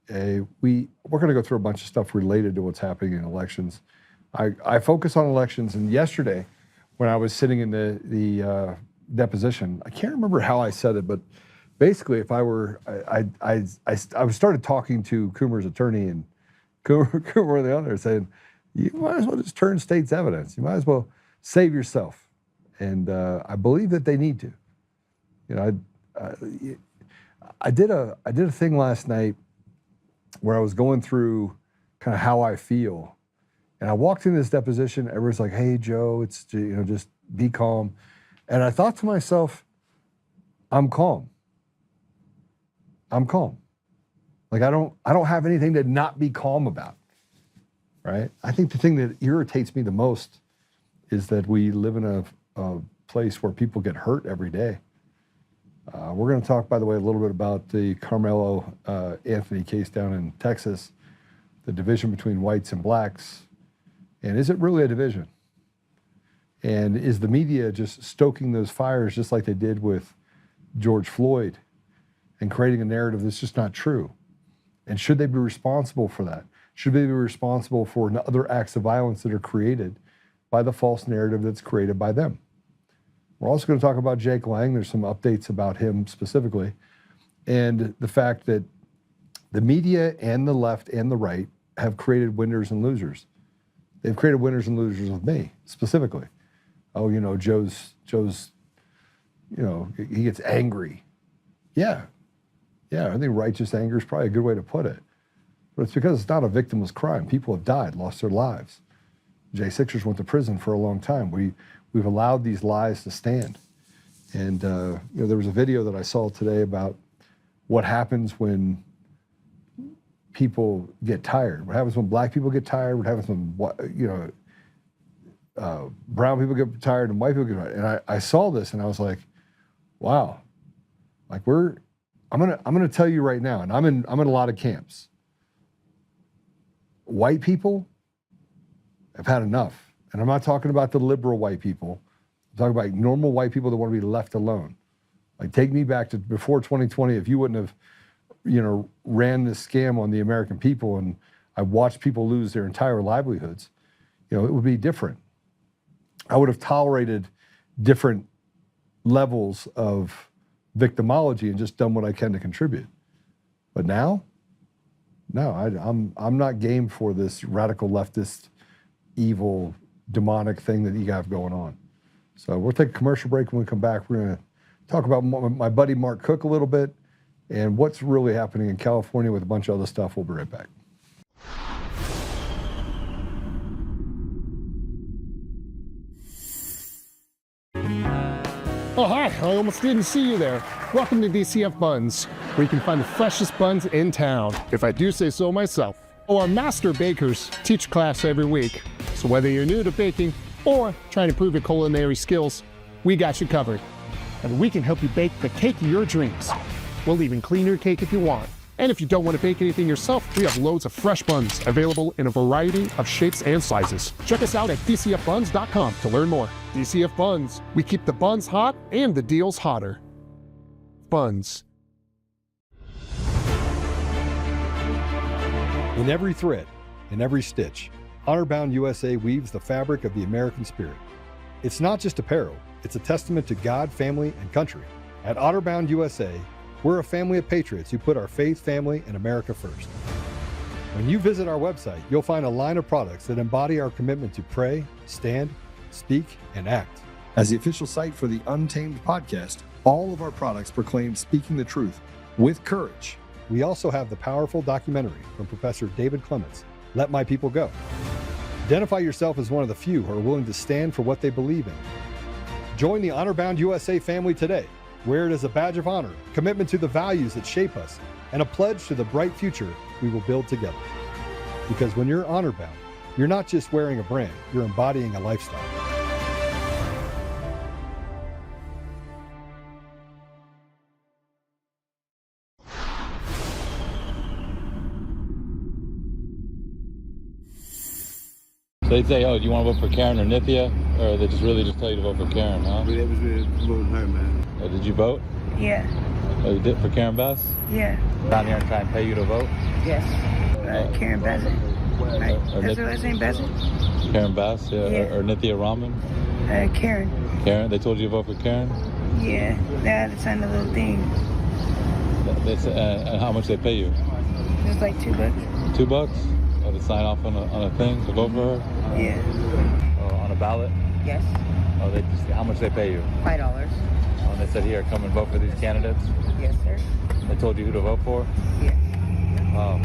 A: We're going to go through a bunch of stuff related to what's happening in elections. I focus on elections, and yesterday, when I was sitting in the deposition, I can't remember how I said it, but basically, if I were, I started talking to Coomer's attorney, and Coomer and the other saying, you might as well just turn state's evidence. You might as well save yourself. And I believe that they need to. You know, I did a thing last night where I was going through kind of how I feel. And I walked in this deposition, everyone's like, hey, Joe, it's, just be calm. And I thought to myself, I'm calm. I'm calm. Like, I don't have anything to not be calm about, right? I think the thing that irritates me the most is that we live in a place where people get hurt every day. We're going to talk, by the way, a little bit about the Carmelo Anthony case down in Texas, the division between whites and blacks. And is it really a division? And is the media just stoking those fires just like they did with George Floyd and creating a narrative that's just not true? And should they be responsible for that? Should they be responsible for other acts of violence that are created by the false narrative that's created by them? We're also going to talk about Jake Lang. There's some updates about him specifically. And the fact that the media and the left and the right have created winners and losers. They've created winners and losers with me, specifically. Oh, Joe's, he gets angry. Yeah, Yeah, I think righteous anger is probably a good way to put it. But it's because it's not a victimless crime. People have died, lost their lives. J6ers went to prison for a long time. We've allowed these lies to stand. And there was a video that I saw today about what happens when people get tired. What happens when black people get tired? What happens when brown people get tired and white people get tired? And I saw this and I was like, wow. Like I'm gonna tell you right now, and I'm in a lot of camps. White people have had enough. And I'm not talking about the liberal white people. I'm talking about normal white people that want to be left alone. Like, take me back to before 2020. If you wouldn't have, ran this scam on the American people and I watched people lose their entire livelihoods, it would be different. I would have tolerated different levels of victimology and just done what I can to contribute. But now, no, I'm not game for this radical leftist, evil, demonic thing that you have going on. So we'll take a commercial break. When we come back, we're going to talk about my buddy Mark Cook a little bit and what's really happening in California with a bunch of other stuff. We'll be right back.
B: Oh, hi. I almost didn't see you there. Welcome to DCF Buns, where you can find the freshest buns in town, if I do say so myself. Our master bakers teach class every week. So whether you're new to baking or trying to improve your culinary skills, we got you covered. And we can help you bake the cake of your dreams. We'll even clean your cake if you want. And if you don't want to bake anything yourself, we have loads of fresh buns available in a variety of shapes and sizes. Check us out at dcfbuns.com to learn more. DCF Buns. We keep the buns hot and the deals hotter. Buns.
A: In every thread, in every stitch, Honor-Bound USA weaves the fabric of the American spirit. It's not just apparel, it's a testament to God, family, and country. At Honor-Bound USA, we're a family of patriots who put our faith, family, and America first. When you visit our website, you'll find a line of products that embody our commitment to pray, stand, speak, and act. As the official site for the Untamed podcast, all of our products proclaim speaking the truth with courage. We also have the powerful documentary from Professor David Clements, Let My People Go. Identify yourself as one of the few who are willing to stand for what they believe in. Join the Honor-Bound USA family today. Wear it as a badge of honor, commitment to the values that shape us, and a pledge to the bright future we will build together. Because when you're honor-bound, you're not just wearing a brand, you're embodying a lifestyle.
G: So they'd say, oh, do you want to vote for Karen or Nithya? Or they just really just tell you to vote for Karen, huh?
H: It was really voting her, man.
G: Did you vote?
I: Yeah.
G: Oh, you did for Karen Bass?
I: Yeah.
G: Down here and try and pay you to vote?
I: Yes. Karen Bassett. Right. That's her last name, Bassett?
G: Karen Bass, yeah. Or Nithya Raman?
I: Karen.
G: Karen? They told you to vote for Karen?
I: Yeah. They had to sign a little thing.
G: And how much they pay you?
I: It was like $2.
G: $2? Oh, to sign off on a thing to vote for her?
I: Yeah.
G: Or on a ballot?
I: Yes.
G: Oh, how much they pay you?
I: $5.
G: Oh, and they said, here, come and vote for these candidates?
I: Yes, sir.
G: They told you who to vote for?
I: Yes.
G: Wow.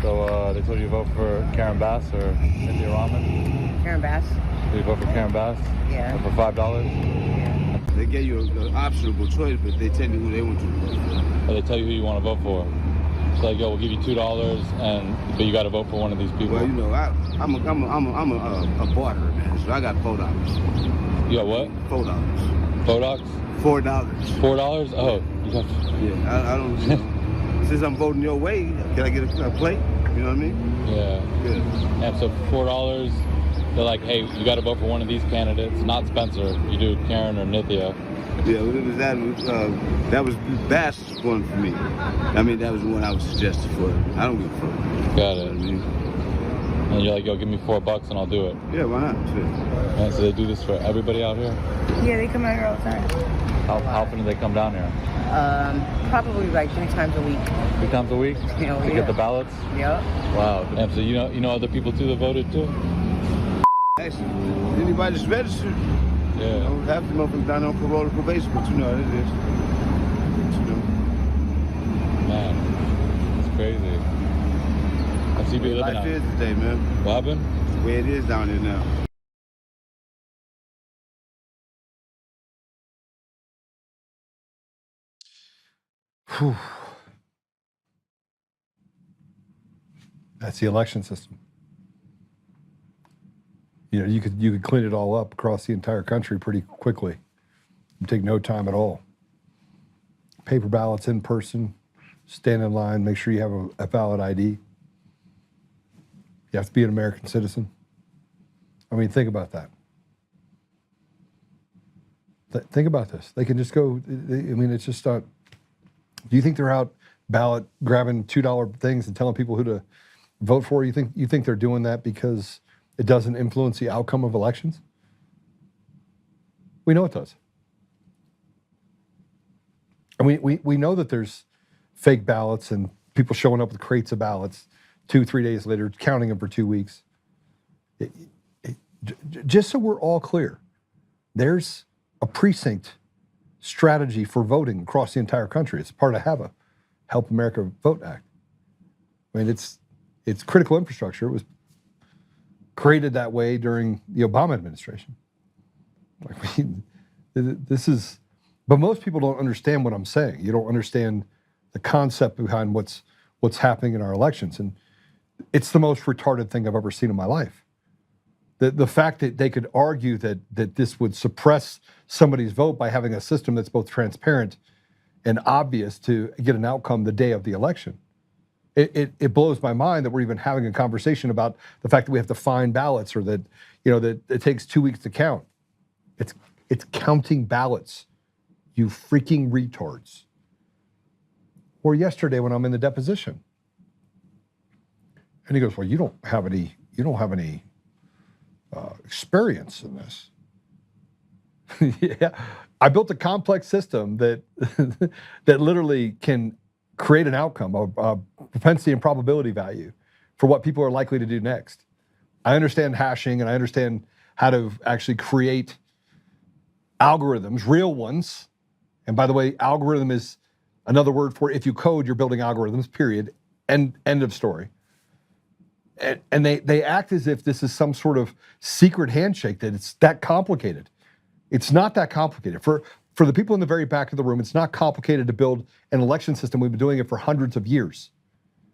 G: So they told you to vote for Karen Bass or Nithya Raman?
I: Karen Bass.
G: Did you vote for Karen Bass?
I: Yeah.
G: For $5?
I: Yeah.
H: They gave you an optional choice, but they tell you who they want you to vote for.
G: Or they tell you who you want to vote for. It's like, yo, we'll give you $2, but you got to vote for one of these people.
H: Well, I'm a barterer, man. So I got $4.
G: You got what?
H: $4.
G: $4?
H: $4.
G: $4? Oh, you got...
H: Yeah, I don't. Since I'm voting your way, can I get a plate? You know what I mean?
G: Yeah.
H: Good.
G: And so $4, they're like, hey, you got to vote for one of these candidates, not Spencer. You do Karen or Nithya.
H: Yeah, that was Bass's one for me. I mean, that was the one I was suggested for. I don't give a fuck.
G: Got it.
H: You know what I mean?
G: And you're like, yo, give me $4 and I'll do it.
H: Yeah, why not? Sure.
G: And so they do this for everybody out here?
I: Yeah, they come out here all the time.
G: How often do they come down here?
I: Probably like 3 times a week.
G: 3 times a week?
I: Hell,
G: To
I: yeah.
G: get the ballots?
I: Yep.
G: Wow. And so you know other people too that voted too?
H: Actually, anybody that's registered,
G: Yeah.
H: half the motherfuckers down on parole or probation, but you know how it is. You know.
G: Man. crazy. I see people living
H: Life
G: out.
H: is today, man.
G: What happened?
H: The way it is down here now.
A: Whew. That's the election system. You know, you could clean it all up across the entire country pretty quickly. It'd take no time at all. Paper ballots in person, stand in line, make sure you have a valid ID. You have to be an American citizen. I mean, think about that. Think about this. They can just go, I mean, it's just not, do you think they're out ballot grabbing $2 things and telling people who to vote for? You think they're doing that because it doesn't influence the outcome of elections? We know it does. And we know that there's fake ballots and people showing up with crates of ballots 2-3 days later, counting them for 2 weeks. Just so we're all clear, there's a precinct strategy for voting across the entire country. It's part of HAVA, Help America Vote Act. I mean, it's critical infrastructure. It was created that way during the Obama administration. Like, this is, but most people don't understand what I'm saying. You don't understand the concept behind what's happening in our elections. And it's the most retarded thing I've ever seen in my life. The fact that they could argue that this would suppress somebody's vote by having a system that's both transparent and obvious to get an outcome the day of the election. It blows my mind that we're even having a conversation about the fact that we have to find ballots, or that, you know, that it takes 2 weeks to count. It's counting ballots, you freaking retards. Or yesterday when I'm in the deposition, and he goes, "Well, you don't have any experience in this." Yeah, I built a complex system that that literally can create an outcome, a propensity and probability value for what people are likely to do next. I understand hashing, and I understand how to actually create algorithms, real ones. And by the way, algorithm is another word for, if you code, you're building algorithms, period. End of story. And they act as if this is some sort of secret handshake, that it's that complicated. It's not that complicated. For the people in the very back of the room, it's not complicated to build an election system. We've been doing it for hundreds of years.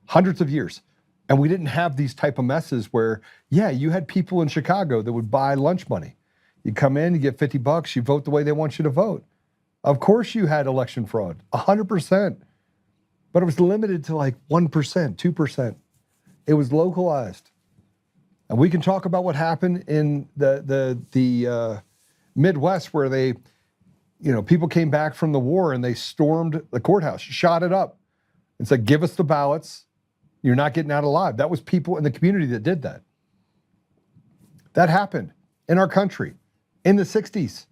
A: Hundreds of years. And we didn't have these type of messes where, yeah, you had people in Chicago that would buy lunch money. You come in, you get $50, you vote the way they want you to vote. Of course you had election fraud, 100%. But it was limited to like 1%, 2%. It was localized. And we can talk about what happened in the Midwest, where they, you know, people came back from the war and they stormed the courthouse, shot it up, and said, "Give us the ballots. You're not getting out alive." That was people in the community that did that. That happened in our country in the 60s.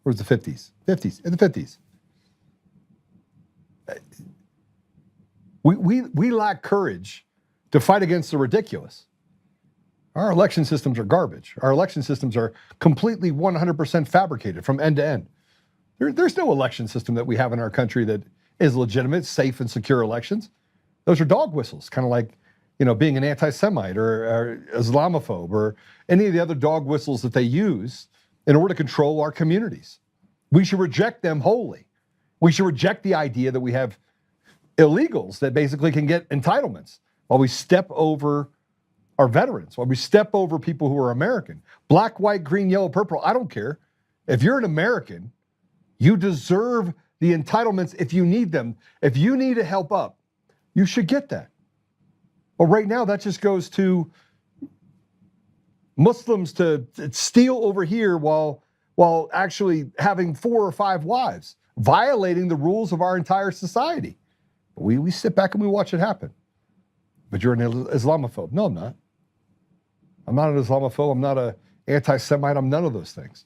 A: Or was it the 50s? 50s, in the 50s. We lack courage to fight against the ridiculous. Our election systems are garbage. Our election systems are completely 100% fabricated from end to end. There's no election system that we have in our country that is legitimate, safe, and secure elections. Those are dog whistles, kind of like, you know, being an anti-Semite or Islamophobe or any of the other dog whistles that they use in order to control our communities. We should reject them wholly. We should reject the idea that we have illegals that basically can get entitlements while we step over our veterans, while we step over people who are American. Black, white, green, yellow, purple, I don't care. If you're an American, you deserve the entitlements if you need them. If you need to help up, you should get that. Well, right now, that just goes to Muslims to steal over here while actually having 4 or 5 wives, violating the rules of our entire society. We sit back and we watch it happen. But you're an Islamophobe. No, I'm not. I'm not an Islamophobe. I'm not an anti-Semite. I'm none of those things,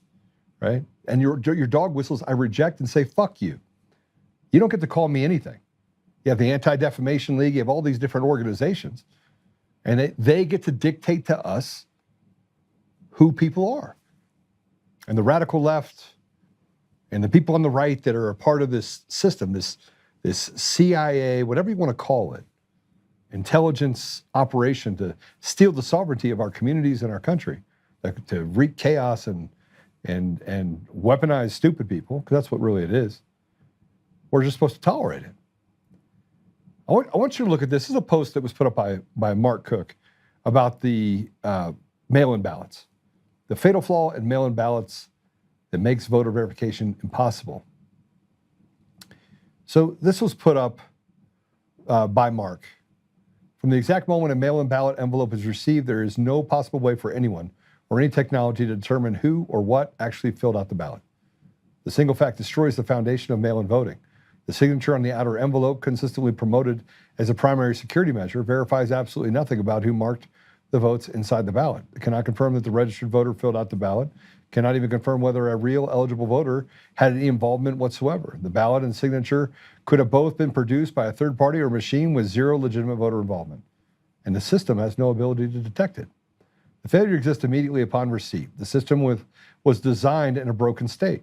A: right? And your dog whistles, I reject and say, fuck you. You don't get to call me anything. You have the Anti-Defamation League. You have all these different organizations. And they get to dictate to us who people are. And the radical left and the people on the right that are a part of this system, this CIA, whatever you want to call it, intelligence operation to steal the sovereignty of our communities and our country, to wreak chaos and weaponize stupid people, because that's what really it is, we're just supposed to tolerate it. I want you to look at this. This is a post that was put up by Mark Cook about the mail-in ballots, the fatal flaw in mail-in ballots that makes voter verification impossible. So this was put up by Mark. From the exact moment a mail-in ballot envelope is received, there is no possible way for anyone or any technology to determine who or what actually filled out the ballot. The single fact destroys the foundation of mail-in voting. The signature on the outer envelope, consistently promoted as a primary security measure, verifies absolutely nothing about who marked the votes inside the ballot. It cannot confirm that the registered voter filled out the ballot, cannot even confirm whether a real eligible voter had any involvement whatsoever. The ballot and signature could have both been produced by a third party or machine with zero legitimate voter involvement, and the system has no ability to detect it. The failure exists immediately upon receipt. The system was designed in a broken state.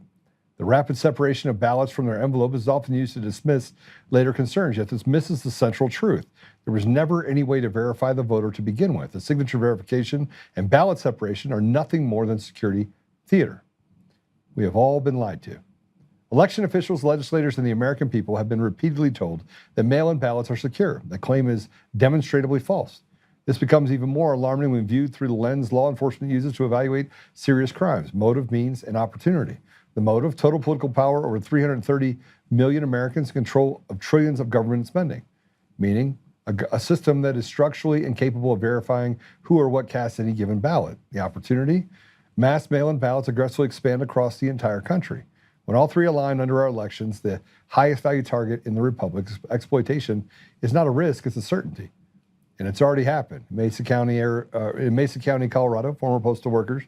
A: The rapid separation of ballots from their envelope is often used to dismiss later concerns, yet this misses the central truth. There was never any way to verify the voter to begin with. The signature verification and ballot separation are nothing more than security theater. We have all been lied to. Election officials, legislators, and the American people have been repeatedly told that mail-in ballots are secure. The claim is demonstrably false. This becomes even more alarming when viewed through the lens law enforcement uses to evaluate serious crimes: motive, means, and opportunity. The motive: total political power over 330 million Americans, control of trillions of government spending, meaning a system that is structurally incapable of verifying who or what casts any given ballot. The opportunity: mass mail-in ballots aggressively expand across the entire country. When all three align under our elections, the highest value target in the republic's exploitation is not a risk, it's a certainty. And it's already happened. In Mesa County, Colorado, former postal workers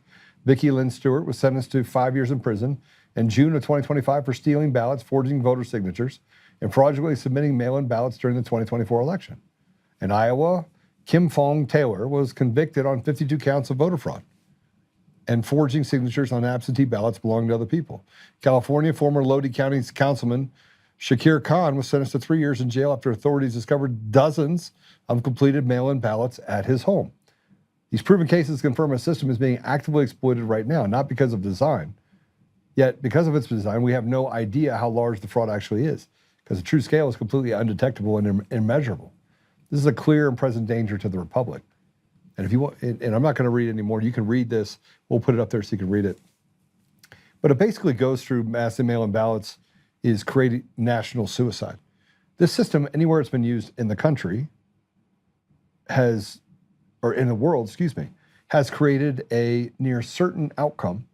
A: Vicki Lynn Stewart was sentenced to 5 years in prison in June of 2025 for stealing ballots, forging voter signatures, and fraudulently submitting mail-in ballots during the 2024 election. In Iowa, Kim Fong Taylor was convicted on 52 counts of voter fraud and forging signatures on absentee ballots belonging to other people. California, former Lodi County Councilman Shakir Khan was sentenced to 3 years in jail after authorities discovered dozens of completed mail-in ballots at his home. These proven cases confirm a system is being actively exploited right now, not because of design. Yet, because of its design, we have no idea how large the fraud actually is, because the true scale is completely undetectable and immeasurable. This is a clear and present danger to the republic. And if you want, and I'm not going to read anymore, you can read this. We'll put it up there so you can read it. But it basically goes through massive mail-in ballots is creating national suicide. This system, anywhere it's been used in the country, in the world, has created a near certain outcome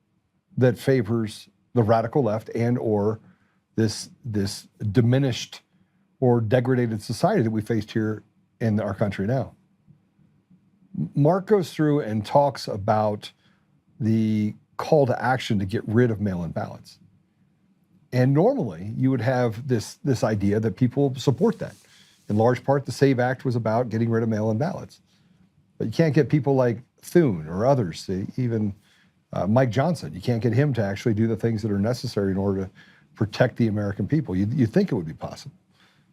A: that favors the radical left and or this diminished or degraded society that we faced here in our country now. Mark goes through and talks about the call to action to get rid of mail-in ballots. And normally you would have this idea that people support that. In large part, the SAVE Act was about getting rid of mail-in ballots. But you can't get people like Thune or others, even Mike Johnson. You can't get him to actually do the things that are necessary in order to protect the American people. You think it would be possible,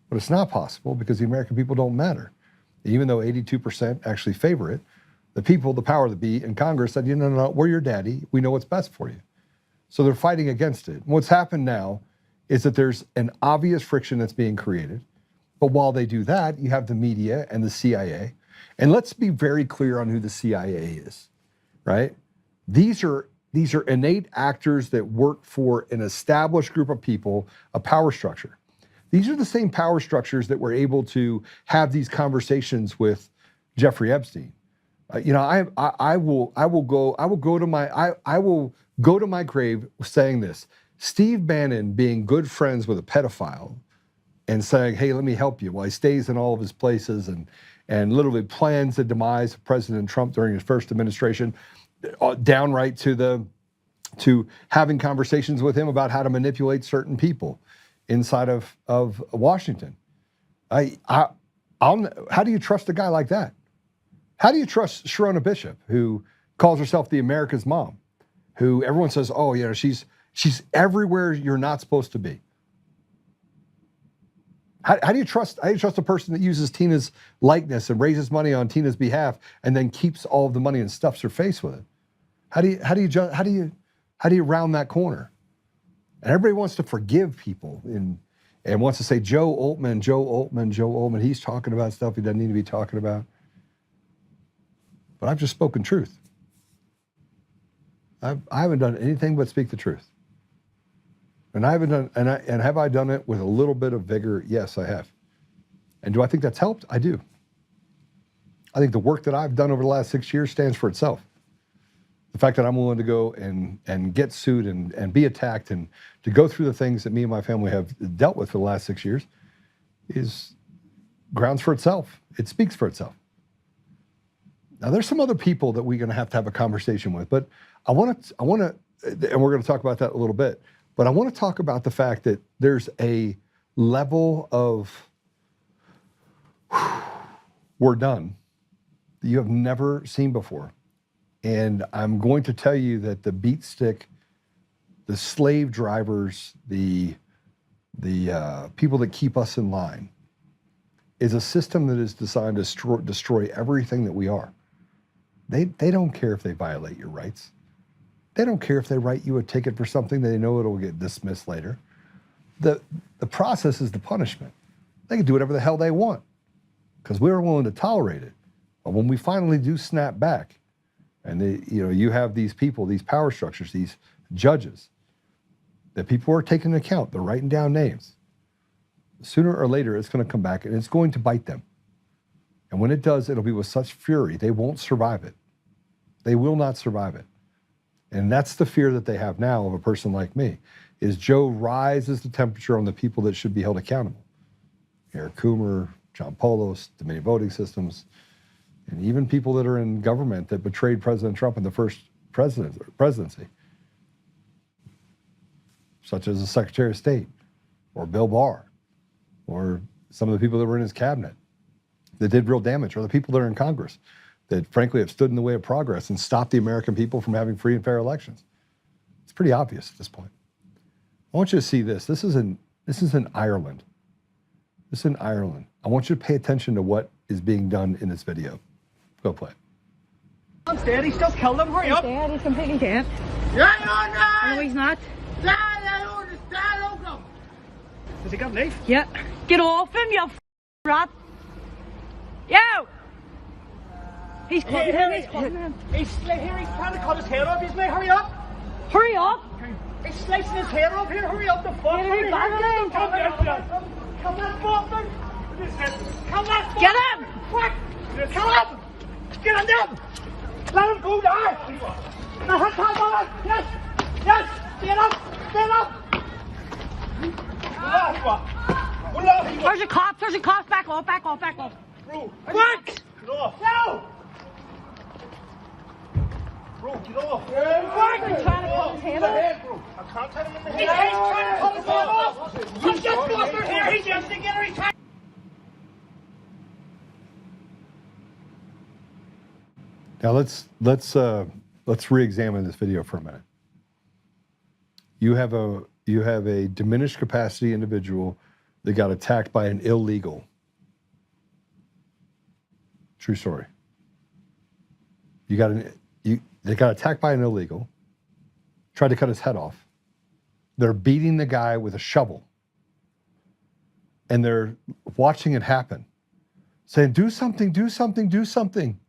A: but it's not possible because the American people don't matter. Even though 82% actually favor it, the people, the power that be in Congress said, no, we're your daddy. We know what's best for you. So they're fighting against it. What's happened now is that there's an obvious friction that's being created. But while they do that, you have the media and the CIA. And let's be very clear on who the CIA is, right? These are innate actors that work for an established group of people, a power structure. These are the same power structures that were able to have these conversations with Jeffrey Epstein. I will go to my grave saying this: Steve Bannon being good friends with a pedophile and saying, "Hey, let me help you," while he stays in all of his places and literally plans the demise of President Trump during his first administration, downright to having conversations with him about how to manipulate certain people inside of Washington. How do you trust a guy like that? How do you trust Sharona Bishop, who calls herself the America's mom, who everyone says, she's everywhere you're not supposed to be? How do you trust a person that uses Tina's likeness and raises money on Tina's behalf and then keeps all of the money and stuffs her face with it? How do you round that corner? And everybody wants to forgive people and wants to say Joe Oltmann, he's talking about stuff he doesn't need to be talking about. But I've just spoken truth. I haven't done anything but speak the truth. And I haven't done, and have I done it with a little bit of vigor? Yes, I have. And do I think that's helped? I do. I think the work that I've done over the last 6 years stands for itself. The fact that I'm willing to go and get sued and be attacked and to go through the things that me and my family have dealt with for the last 6 years is grounds for itself. It speaks for itself. Now, there's some other people that we're going to have a conversation with, but I want to, and we're going to talk about that a little bit, but I want to talk about the fact that there's a level of we're done that you have never seen before. And I'm going to tell you that the beat stick, the slave drivers, the people that keep us in line is a system that is designed to destroy everything that we are. They don't care if they violate your rights. They don't care if they write you a ticket for something that they know it'll get dismissed later. The process is the punishment. They can do whatever the hell they want because we're willing to tolerate it. But when we finally do snap back, and you have these people, these power structures, these judges that people are taking into account, they're writing down names. Sooner or later, it's going to come back and it's going to bite them. And when it does, it'll be with such fury, they won't survive it. They will not survive it. And that's the fear that they have now of a person like me, is Joe rises the temperature on the people that should be held accountable. Eric Coomer, John Poulos, Dominion Voting Systems, and even people that are in government that betrayed President Trump in the first presidency, such as the Secretary of State, or Bill Barr, or some of the people that were in his cabinet that did real damage, or the people that are in Congress that frankly have stood in the way of progress and stopped the American people from having free and fair elections. It's pretty obvious at this point. I want you to see this. This is in Ireland. This is in Ireland. I want you to pay attention to what is being done in this video. Go play it.
J: He's dead. He's just killed him. Hurry up. He's dead. He's completely dead. No, he's not. Has he got a knife? Yeah. Get off him, you rat. Yo! He's cutting him. He's cutting him. He's trying to cut his head off. He's mate. Hurry up. Hurry up. He's slicing his head off here. Hurry up. The fuck. Hurry up. Come on, bastard. Come on. Get him. Quick. Kill him. Get him down. Let him go down. Let him come on. Yes. Yes. Get up. Get up. Where's the cops? There's the cops. Back off. Back off. Back off. Quick. No. Bro, get off. He's trying to cut his head off. I can't cut him in the head. He's trying to cut his head off. He's just bastard here. He's just together. He's trying.
A: Now let's re-examine this video for a minute. You have a diminished capacity individual that got attacked by an illegal. True story. They got attacked by an illegal, tried to cut his head off. They're beating the guy with a shovel. And they're watching it happen, saying, do something, do something, do something.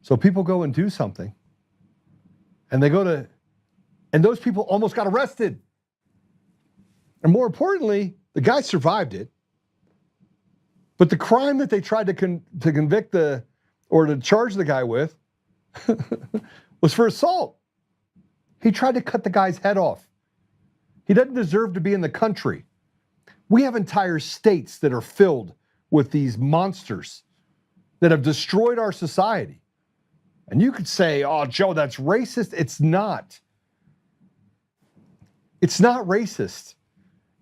A: So people go and do something. And and those people almost got arrested. And more importantly, the guy survived it. But the crime that they tried to convict or to charge the guy with was for assault. He tried to cut the guy's head off. He doesn't deserve to be in the country. We have entire states that are filled with these monsters that have destroyed our society. And you could say, oh, Joe, that's racist. It's not. It's not racist.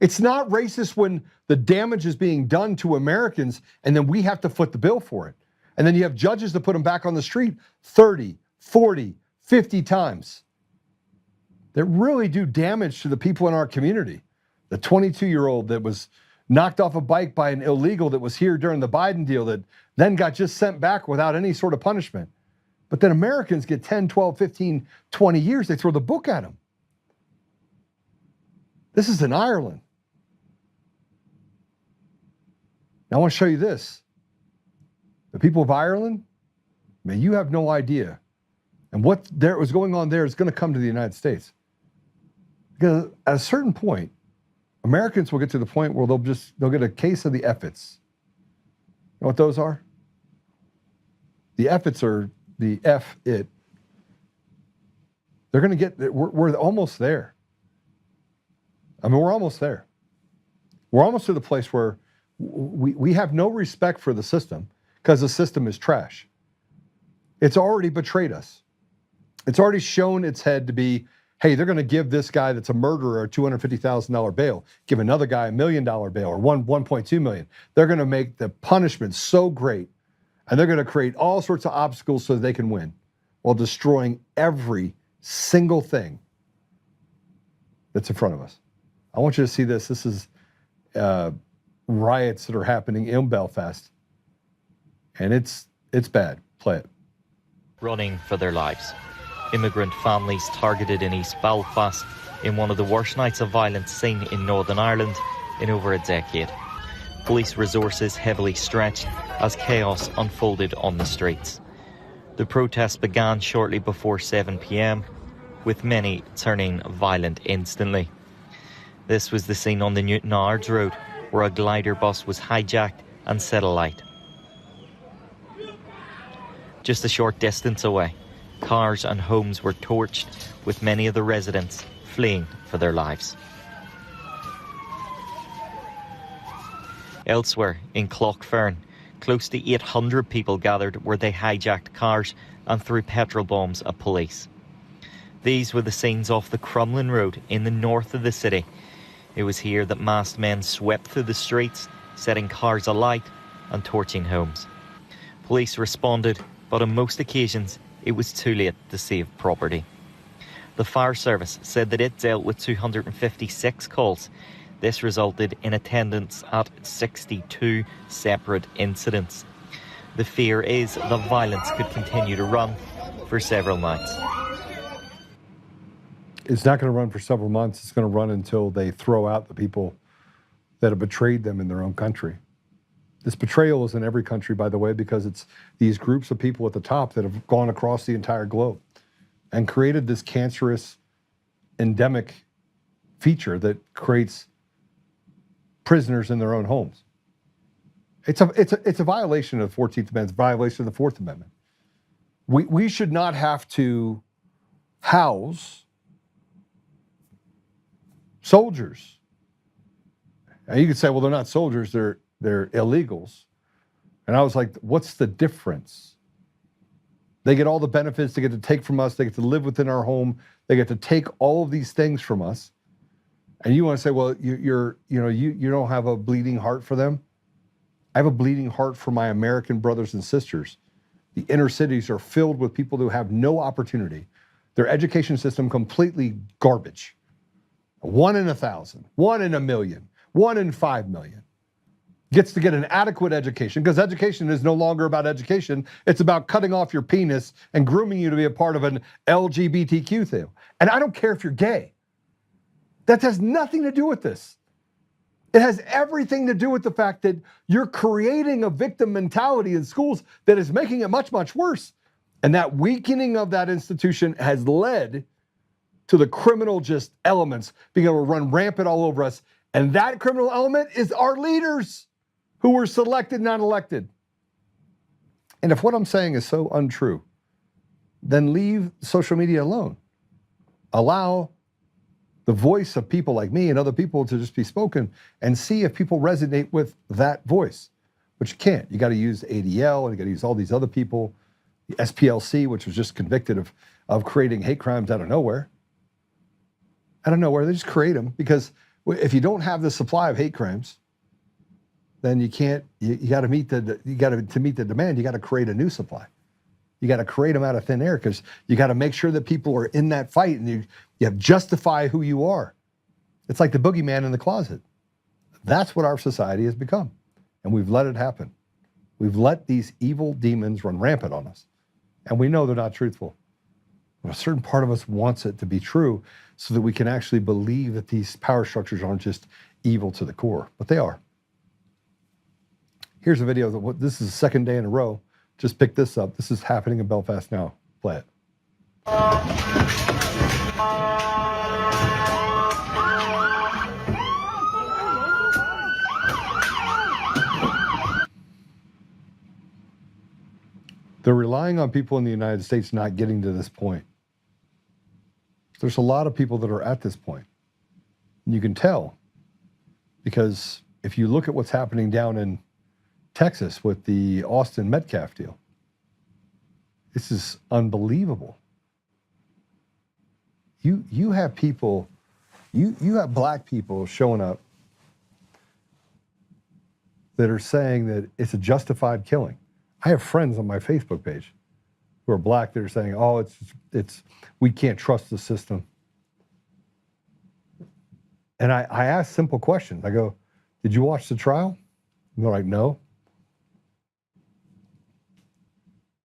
A: It's not racist when the damage is being done to Americans and then we have to foot the bill for it. And then you have judges that put them back on the street 30, 40, 50 times that really do damage to the people in our community. The 22-year-old that was knocked off a bike by an illegal that was here during the Biden deal that then got just sent back without any sort of punishment. But then Americans get 10, 12, 15, 20 years. They throw the book at them. This is in Ireland. Now I want to show you this. The people of Ireland, man, you have no idea. And what there was going on there is going to come to the United States. Because at a certain point, Americans will get to the point where they'll get a case of the effits. You know what those are? The effits are the F it. They're going to get, we're almost there. I mean, we're almost there. We're almost to the place where we have no respect for the system because the system is trash. It's already betrayed us. It's already shown its head to be, hey, they're going to give this guy that's a murderer a $250,000 bail, give another guy $1 million bail or $1.2 million. They're going to make the punishment so great, and they're going to create all sorts of obstacles so that they can win while destroying every single thing that's in front of us. I want you to see this. This is riots that are happening in Belfast, and it's bad. Play it.
K: Running for their lives. Immigrant families targeted in East Belfast in one of the worst nights of violence seen in Northern Ireland in over a decade. Police resources heavily stretched as chaos unfolded on the streets. The protest began shortly before 7 p.m, with many turning violent instantly. This was the scene on the Newton Ards Road, where a glider bus was hijacked and set alight. Just a short distance away, cars and homes were torched, with many of the residents fleeing for their lives. Elsewhere, in Cloughfern, close to 800 people gathered where they hijacked cars and threw petrol bombs at police. These were the scenes off the Crumlin Road in the north of the city. It was here that masked men swept through the streets, setting cars alight and torching homes. Police responded, but on most occasions, it was too late to save property. The fire service said that it dealt with 256 calls. This resulted in attendance at 62 separate incidents. The fear is that violence could continue to run for several nights.
A: It's not going to run for several months. It's going to run until they throw out the people that have betrayed them in their own country. This betrayal is in every country, by the way, because it's these groups of people at the top that have gone across the entire globe and created this cancerous, endemic feature that creates prisoners in their own homes. It's a violation of the 14th Amendment, it's a violation of the 4th Amendment. We should not have to house soldiers. And you could say, well, they're not soldiers, they're illegals. And I was like, what's the difference? They get all the benefits they get to take from us. They get to live within our home. They get to take all of these things from us. And you want to say, well, you don't have a bleeding heart for them. I have a bleeding heart for my American brothers and sisters. The inner cities are filled with people who have no opportunity. Their education system completely garbage. 1 in 1,000, 1 in 1,000,000, 1 in 5,000,000 gets to get an adequate education, because education is no longer about education. It's about cutting off your penis and grooming you to be a part of an LGBTQ thing. And I don't care if you're gay. That has nothing to do with this. It has everything to do with the fact that you're creating a victim mentality in schools that is making it much, much worse. And that weakening of that institution has led to the criminal just elements being able to run rampant all over us. And that criminal element is our leaders who were selected, not elected. And if what I'm saying is so untrue, then leave social media alone. Allow the voice of people like me and other people to just be spoken and see if people resonate with that voice, which you can't. You got to use ADL and you got to use all these other people, the SPLC, which was just convicted of creating hate crimes out of nowhere. Out of nowhere, they just create them because if you don't have the supply of hate crimes, then you can't. You got to meet the demand. You got to create a new supply. You got to create them out of thin air because you got to make sure that people are in that fight and you have justify who you are. It's like the boogeyman in the closet. That's what our society has become. And we've let it happen. We've let these evil demons run rampant on us. And we know they're not truthful. But a certain part of us wants it to be true so that we can actually believe that these power structures aren't just evil to the core, but they are. Here's a video that this is the second day in a row. Just pick this up. This is happening in Belfast now. Play it. They're relying on people in the United States not getting to this point. There's a lot of people that are at this point. And you can tell because if you look at what's happening down in Texas with the Austin Metcalf deal, this is unbelievable. You have people, you have black people showing up that are saying that it's a justified killing. I have friends on my Facebook page who are black that are saying, oh, it's we can't trust the system. And I ask simple questions. I go, did you watch the trial? And they're like, no.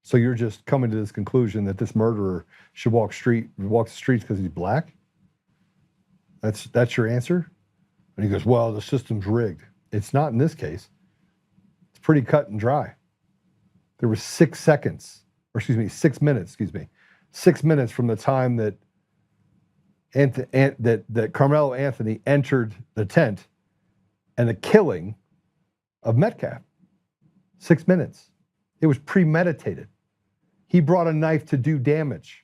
A: So you're just coming to this conclusion that this murderer should walk the streets because he's black? That's your answer? And he goes, well, the system's rigged. It's not in this case. It's pretty cut and dry. There was 6 minutes, 6 minutes from the time that that Carmelo Anthony entered the tent and the killing of Metcalf. 6 minutes. It was premeditated. He brought a knife to do damage.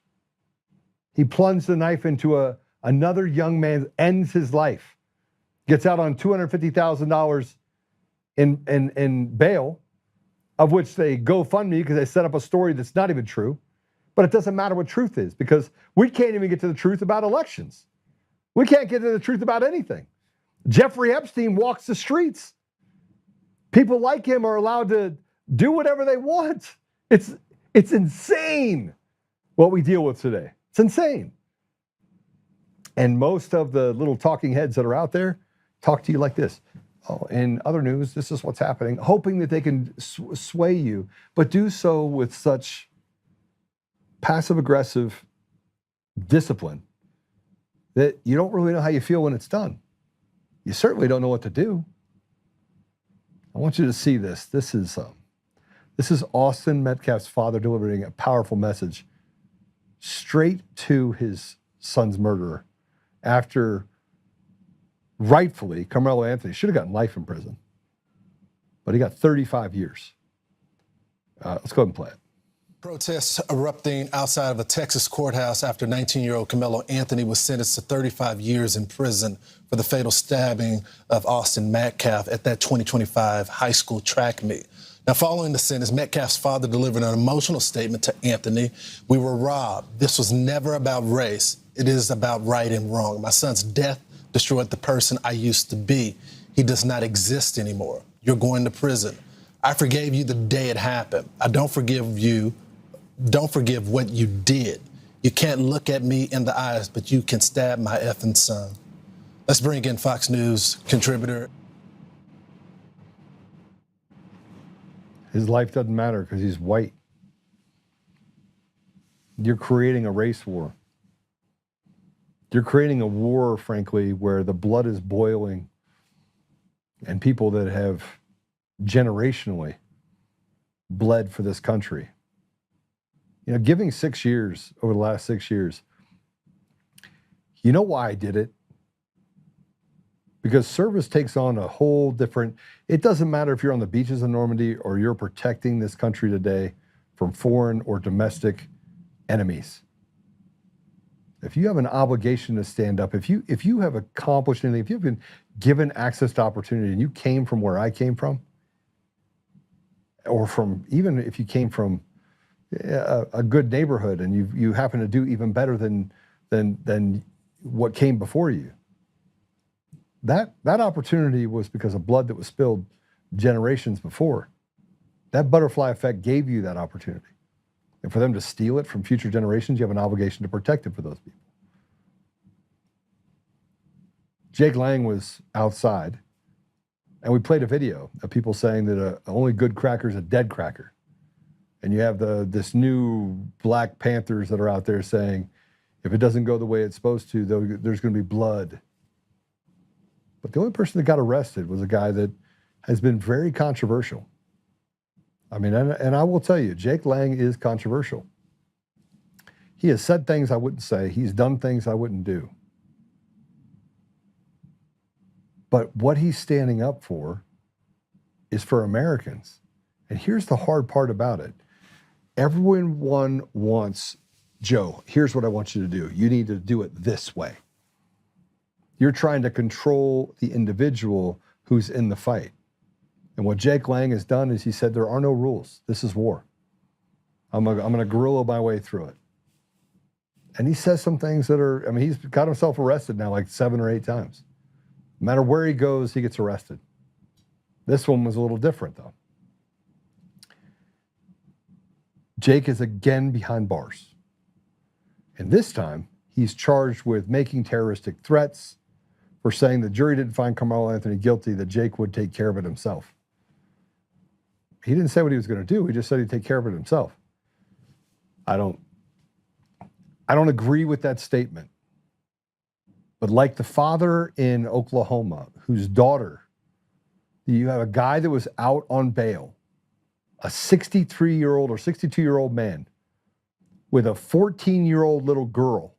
A: He plunged the knife into another young man, ends his life, gets out on $250,000 in bail, of which they GoFundMe because they set up a story that's not even true. But it doesn't matter what truth is because we can't even get to the truth about elections. We can't get to the truth about anything. Jeffrey Epstein walks the streets. People like him are allowed to do whatever they want. It's insane what we deal with today. It's insane. And most of the little talking heads that are out there talk to you like this. Oh, in other news, this is what's happening, hoping that they can sway you, but do so with such passive-aggressive discipline that you don't really know how you feel when it's done. You certainly don't know what to do. I want you to see this. This is Austin Metcalf's father delivering a powerful message straight to his son's murderer after rightfully, Carmelo Anthony should have gotten life in prison, but he got 35 years. Let's go ahead and play it.
L: Protests erupting outside of a Texas courthouse after 19-year-old Carmelo Anthony was sentenced to 35 years in prison for the fatal stabbing of Austin Metcalf at that 2025 high school track meet. Now, following the sentence, Metcalf's father delivered an emotional statement to Anthony. We were robbed. This was never about race. It is about right and wrong. My son's death destroyed the person I used to be. He does not exist anymore. You're going to prison. I forgave you the day it happened. I don't forgive you. Don't forgive what you did. You can't look at me in the eyes, but you can stab my effing son. Let's bring in Fox News contributor.
A: His life doesn't matter because he's white. You're creating a race war. You're creating a war, frankly, where the blood is boiling and people that have generationally bled for this country. You know, giving 6 years over the last 6 years, you know why I did it? Because service takes on a whole different, it doesn't matter if you're on the beaches of Normandy or you're protecting this country today from foreign or domestic enemies. If you have an obligation to stand up, if you have accomplished anything, if you've been given access to opportunity and you came from where I came from, or from, even if you came from a good neighborhood and you happen to do even better than what came before you, that opportunity was because of blood that was spilled generations before. That butterfly effect gave you that opportunity. And for them to steal it from future generations, you have an obligation to protect it for those people. Jake Lang was outside And we played a video of people saying that only good cracker is a dead cracker. And you have this new Black Panthers that are out there saying, if it doesn't go the way it's supposed to, there's going to be blood. But the only person that got arrested was a guy that has been very controversial. I mean, and I will tell you, Jake Lang is controversial. He has said things I wouldn't say. He's done things I wouldn't do. But what he's standing up for is for Americans. And here's the hard part about it. Everyone wants, Joe, here's what I want you to do. You need to do it this way. You're trying to control the individual who's in the fight. And what Jake Lang has done is he said, there are no rules. This is war. I'm going to guerrilla my way through it. And he says some things that are, I mean, he's got himself arrested now like 7 or 8 times. No matter where he goes, he gets arrested. This one was a little different, though. Jake is again behind bars. And this time, he's charged with making terroristic threats, for saying the jury didn't find Carmelo Anthony guilty, that Jake would take care of it himself. He didn't say what he was going to do. He just said he'd take care of it himself. I don't agree with that statement. But like the father in Oklahoma, whose daughter, you have a guy that was out on bail, a 63-year-old or 62-year-old man with a 14-year-old little girl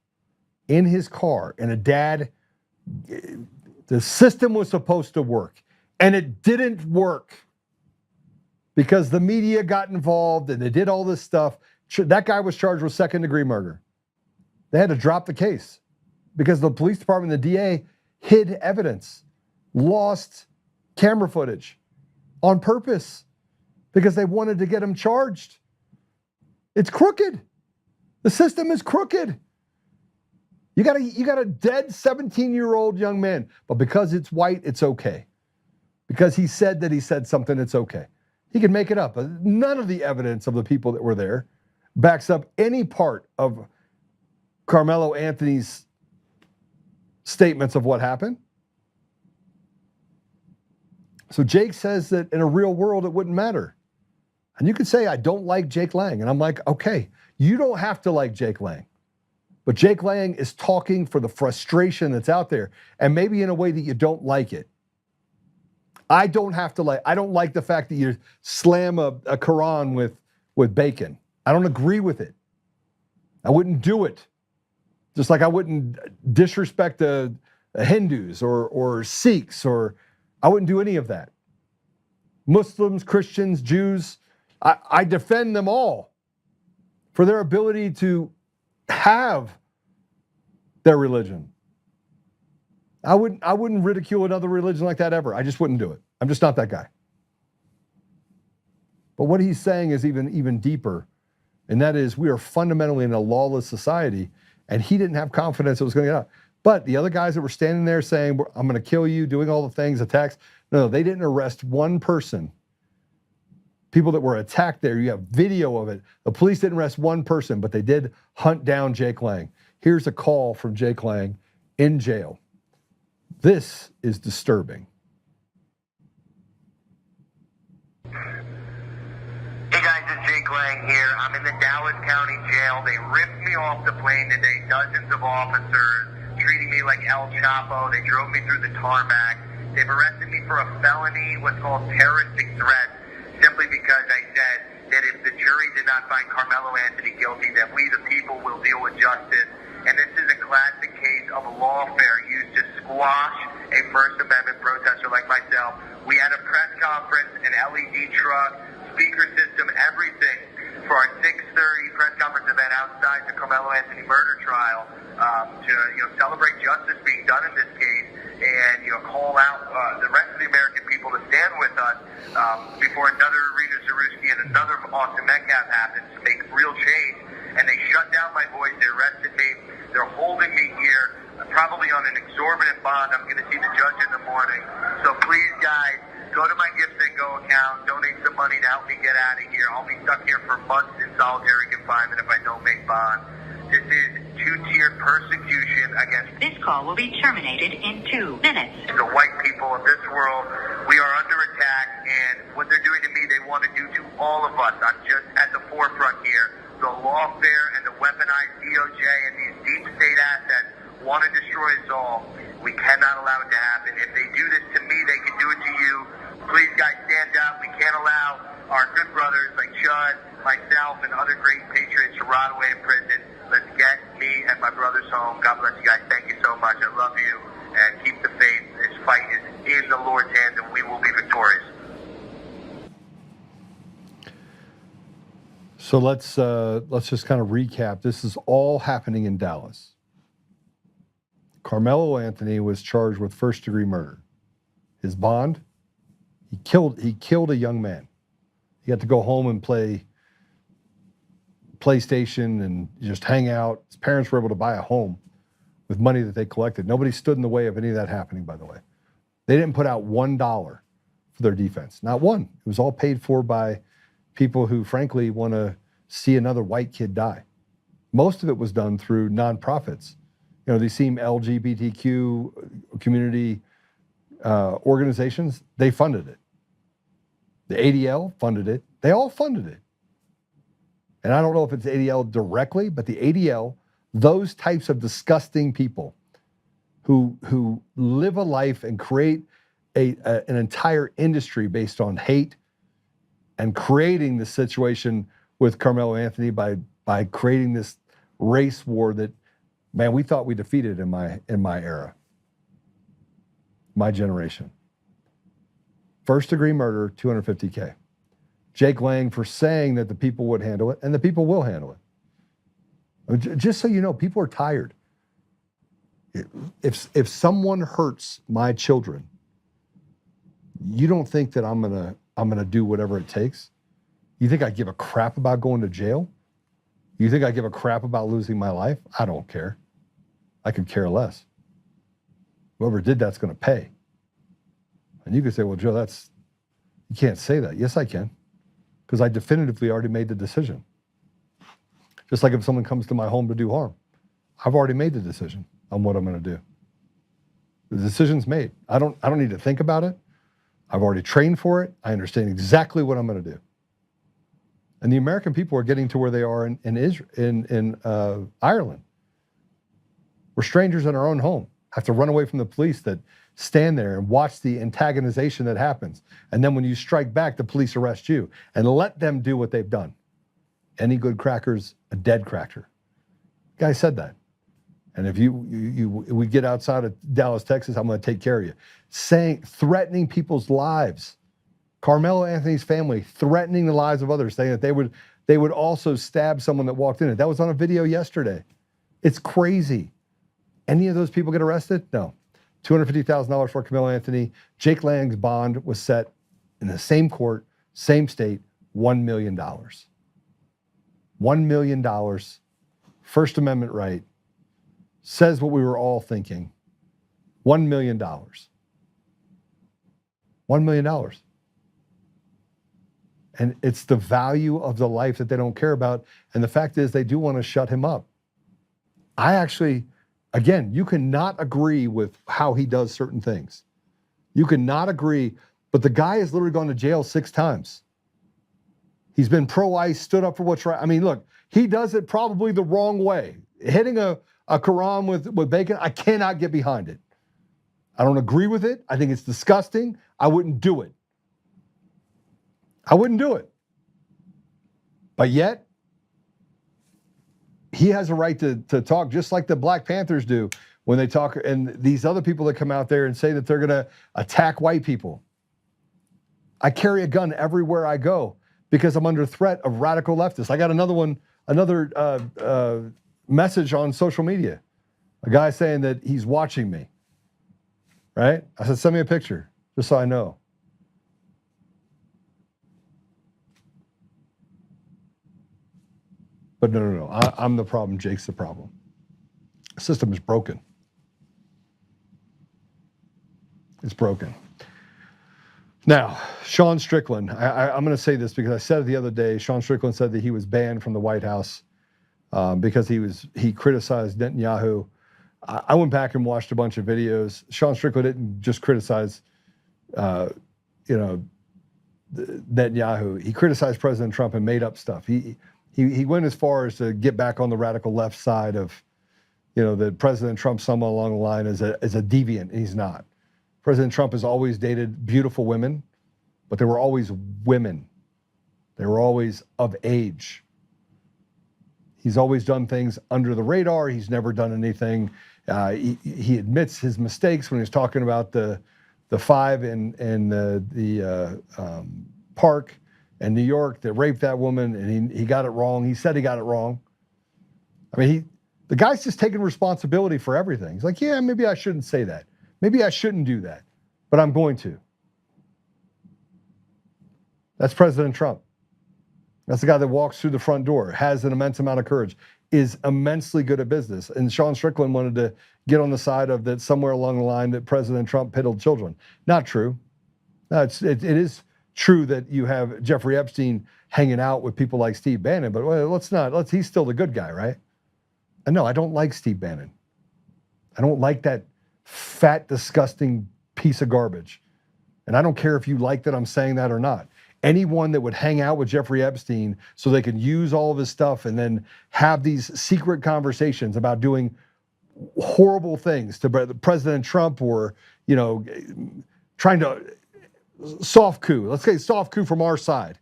A: in his car, and a dad, the system was supposed to work, and it didn't work because the media got involved and they did all this stuff. That guy was charged with second-degree murder. They had to drop the case because the police department, the DA, hid evidence, lost camera footage on purpose because they wanted to get him charged. It's crooked. The system is crooked. You got a dead 17-year-old young man, but because it's white, it's okay. Because he said that he said something, it's okay. He can make it up. None of the evidence of the people that were there backs up any part of Carmelo Anthony's statements of what happened. So Jake says that in a real world, it wouldn't matter. And you could say, I don't like Jake Lang. And I'm like, okay, you don't have to like Jake Lang. But Jake Lang is talking for the frustration that's out there, and maybe in a way that you don't like it. I don't like the fact that you slam a Quran with bacon. I don't agree with it. I wouldn't do it. Just like I wouldn't disrespect the Hindus or Sikhs, or I wouldn't do any of that. Muslims, Christians, Jews, I defend them all for their ability to have their religion. I wouldn't ridicule another religion like that ever. I just wouldn't do it. I'm just not that guy. But what he's saying is even deeper, and that is we are fundamentally in a lawless society, and he didn't have confidence it was going to get out. But the other guys that were standing there saying, I'm going to kill you, doing all the things, attacks, no, they didn't arrest one person. People that were attacked there, you have video of it. The police didn't arrest one person, but they did hunt down Jake Lang. Here's a call from Jake Lang in jail. This is disturbing.
M: Hey guys, it's Jake Lang here. I'm in the Dallas County Jail. They ripped me off the plane today. Dozens of officers treating me like El Chapo. They drove me through the tarmac. They've arrested me for a felony, what's called terroristic threat, simply because I said that if the jury did not find Carmelo Anthony guilty, that we the people will deal with justice. And this is a classic case of lawfare used to squash a First Amendment protester like myself. We had a press conference, an LED truck, speaker system, everything for our 6:30 press conference event outside the Carmelo Anthony murder trial to celebrate justice being done in this case and call out the rest of the American people to stand with us before another Rena Zaruski and another Austin Metcalf happens to make real change. And they shut down my voice. They arrested me. They're holding me here, probably on an exorbitant bond. I'm going to see the judge in the morning. So please, guys, go to my Gifts and Go account, donate some money to help me get out of here. I'll be stuck here for months in solitary confinement if I don't make bond. This is 2T sheer persecution against
N: This call will be terminated in 2 minutes.
M: the white people of this world. We are under attack, and what they're doing to me, they want to do to all of us. I'm just at the forefront here. The lawfare and the weaponized DOJ and these deep state assets want to destroy us all. We cannot allow it to happen. If they do this to me, they can do it to you. Please, guys, stand up. We can't allow our good brothers like Chud, myself, and other great patriots to rot away in prison. Let's get me and my brothers home. God bless you guys. Thank you so much. I love you. And keep the faith. This fight is in the Lord's hands, and we will be victorious.
A: So let's just kind of recap. This is all happening in Dallas. Carmelo Anthony was charged with first-degree murder. His bond, he killed a young man. He had to go home and play PlayStation and just hang out. His parents were able to buy a home with money that they collected. Nobody stood in the way of any of that happening, by the way. They didn't put out $1 for their defense. Not one. It was all paid for by people who, frankly, want to see another white kid die. Most of it was done through nonprofits. You know, these seem LGBTQ community organizations. They funded it. The ADL funded it. They all funded it. And I don't know if it's ADL directly, but the ADL, those types of disgusting people who live a life and create an entire industry based on hate and creating the situation with Carmelo Anthony by creating this race war that, man, we thought we defeated in my era, my generation. First degree murder, $250K. Jake Lang for saying that the people would handle it, and the people will handle it. Just so you know, people are tired. If someone hurts my children, you don't think that I'm gonna do whatever it takes? You think I give a crap about going to jail? You think I give a crap about losing my life? I don't care. I could care less. Whoever did that's gonna pay. And you could say, well, Joe, you can't say that. Yes, I can. Because I definitively already made the decision. Just like if someone comes to my home to do harm, I've already made the decision on what I'm gonna do. The decision's made. I don't need to think about it. I've already trained for it. I understand exactly what I'm gonna do. And the American people are getting to where they are in Ireland. We're strangers in our own home, have to run away from the police that stand there and watch the antagonization that happens. And then when you strike back, the police arrest you and let them do what they've done. Any good cracker's a dead cracker. Guy said that. And if we get outside of Dallas, Texas, I'm gonna take care of you. Threatening people's lives. Carmelo Anthony's family threatening the lives of others, saying that they would also stab someone that walked in it. That was on a video yesterday. It's crazy. Any of those people get arrested? No. $250,000 for Carmelo Anthony. Jake Lang's bond was set in the same court, same state, $1 million. $1 million, First Amendment right, says what we were all thinking. $1 million. $1 million. And it's the value of the life that they don't care about. And the fact is, they do want to shut him up. I actually, again, you cannot agree with how he does certain things. You cannot agree, but the guy has literally gone to jail 6 times. He's been pro-ICE, stood up for what's right. I mean, look, he does it probably the wrong way. Hitting a Quran with bacon, I cannot get behind it. I don't agree with it. I think it's disgusting. I wouldn't do it. I wouldn't do it. But yet, he has a right to talk just like the Black Panthers do when they talk, and these other people that come out there and say that they're gonna attack white people. I carry a gun everywhere I go because I'm under threat of radical leftists. I got another message on social media. A guy saying that he's watching me, right? I said, send me a picture just so I know. But no. I'm the problem. Jake's the problem. The system is broken. It's broken. Now, Sean Strickland. I'm going to say this because I said it the other day. Sean Strickland said that he was banned from the White House because he criticized Netanyahu. I went back and watched a bunch of videos. Sean Strickland didn't just criticize, Netanyahu. He criticized President Trump and made up stuff. He went as far as to get back on the radical left side of, that President Trump somewhere along the line is a deviant. He's not. President Trump has always dated beautiful women, but they were always women. They were always of age. He's always done things under the radar. He's never done anything. He admits his mistakes when he was talking about the five in the park in New York that raped that woman, and he got it wrong. He said he got it wrong. I mean, the guy's just taking responsibility for everything. He's like, yeah, maybe I shouldn't say that. Maybe I shouldn't do that, but I'm going to. That's President Trump. That's the guy that walks through the front door, has an immense amount of courage, is immensely good at business. And Sean Strickland wanted to get on the side of that somewhere along the line that President Trump piddled children. Not true. No, it is true that you have Jeffrey Epstein hanging out with people like Steve Bannon, but he's still the good guy, right? And no, I don't like Steve Bannon. I don't like that fat, disgusting piece of garbage. And I don't care if you like that I'm saying that or not. Anyone that would hang out with Jeffrey Epstein so they could use all of his stuff and then have these secret conversations about doing horrible things to President Trump or, trying to soft coup. Let's say soft coup from our side.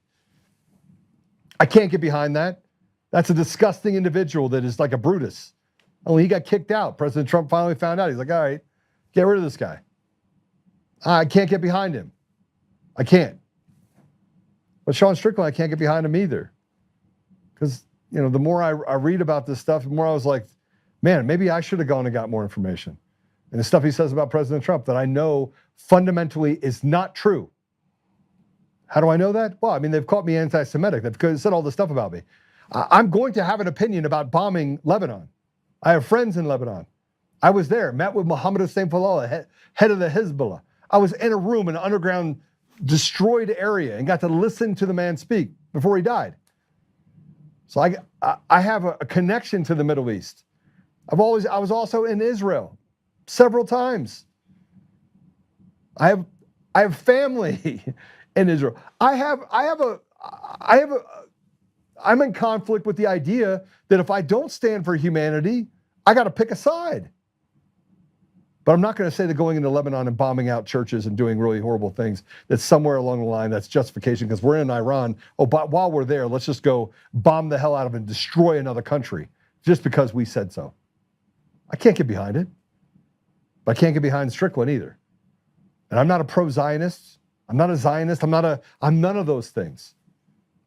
A: I can't get behind that. That's a disgusting individual that is like a Brutus. Only he got kicked out. President Trump finally found out. He's like, all right, get rid of this guy. I can't get behind him. I can't. But Sean Strickland, I can't get behind him either. Because, the more I read about this stuff, the more I was like, man, maybe I should have gone and got more information. And the stuff he says about President Trump that I know fundamentally is not true. How do I know that? Well, I mean, they've called me anti-Semitic. They've said all this stuff about me. I'm going to have an opinion about bombing Lebanon. I have friends in Lebanon. I was there, met with Mohammed Hussein Falala, head of the Hezbollah. I was in a room in an underground destroyed area and got to listen to the man speak before he died. So I have a connection to the Middle East. I was also in Israel several times. I have family in Israel. I'm in conflict with the idea that if I don't stand for humanity, I got to pick a side. But I'm not going to say that going into Lebanon and bombing out churches and doing really horrible things, that's somewhere along the line, that's justification because we're in Iran. Oh, but while we're there, let's just go bomb the hell out of it and destroy another country just because we said so. I can't get behind it. But I can't get behind Strickland either. And I'm not a pro-Zionist. I'm not a Zionist. I'm none of those things.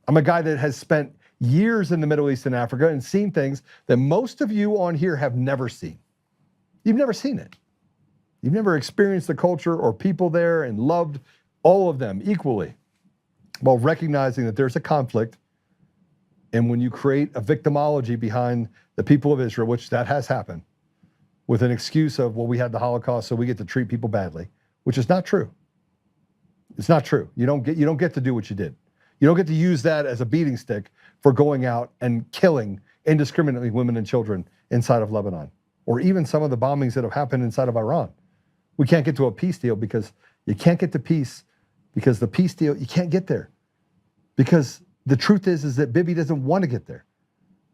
A: I'm a guy that has spent years in the Middle East and Africa and seen things that most of you on here have never seen. You've never seen it. You've never experienced the culture or people there and loved all of them equally while recognizing that there's a conflict. And when you create a victimology behind the people of Israel, which that has happened, with an excuse of, well, we had the Holocaust, so we get to treat people badly, which is not true. It's not true. You don't get to do what you did. You don't get to use that as a beating stick for going out and killing indiscriminately women and children inside of Lebanon, or even some of the bombings that have happened inside of Iran. We can't get to a peace deal because you can't get to peace because the peace deal, you can't get there. Because the truth is that Bibi doesn't want to get there.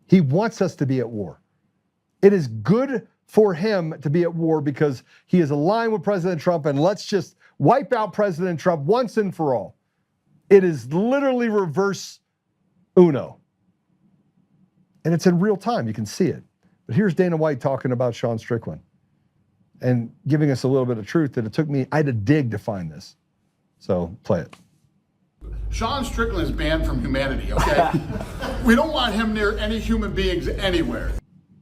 A: He wants us to be at war. It is good for him to be at war because he is aligned with President Trump, and let's just wipe out President Trump once and for all. It is literally reverse Uno. And it's in real time, you can see it. But here's Dana White talking about Sean Strickland and giving us a little bit of truth that it took me, I had to dig to find this. So play it.
O: Sean Strickland is banned from humanity, okay? We don't want him near any human beings anywhere.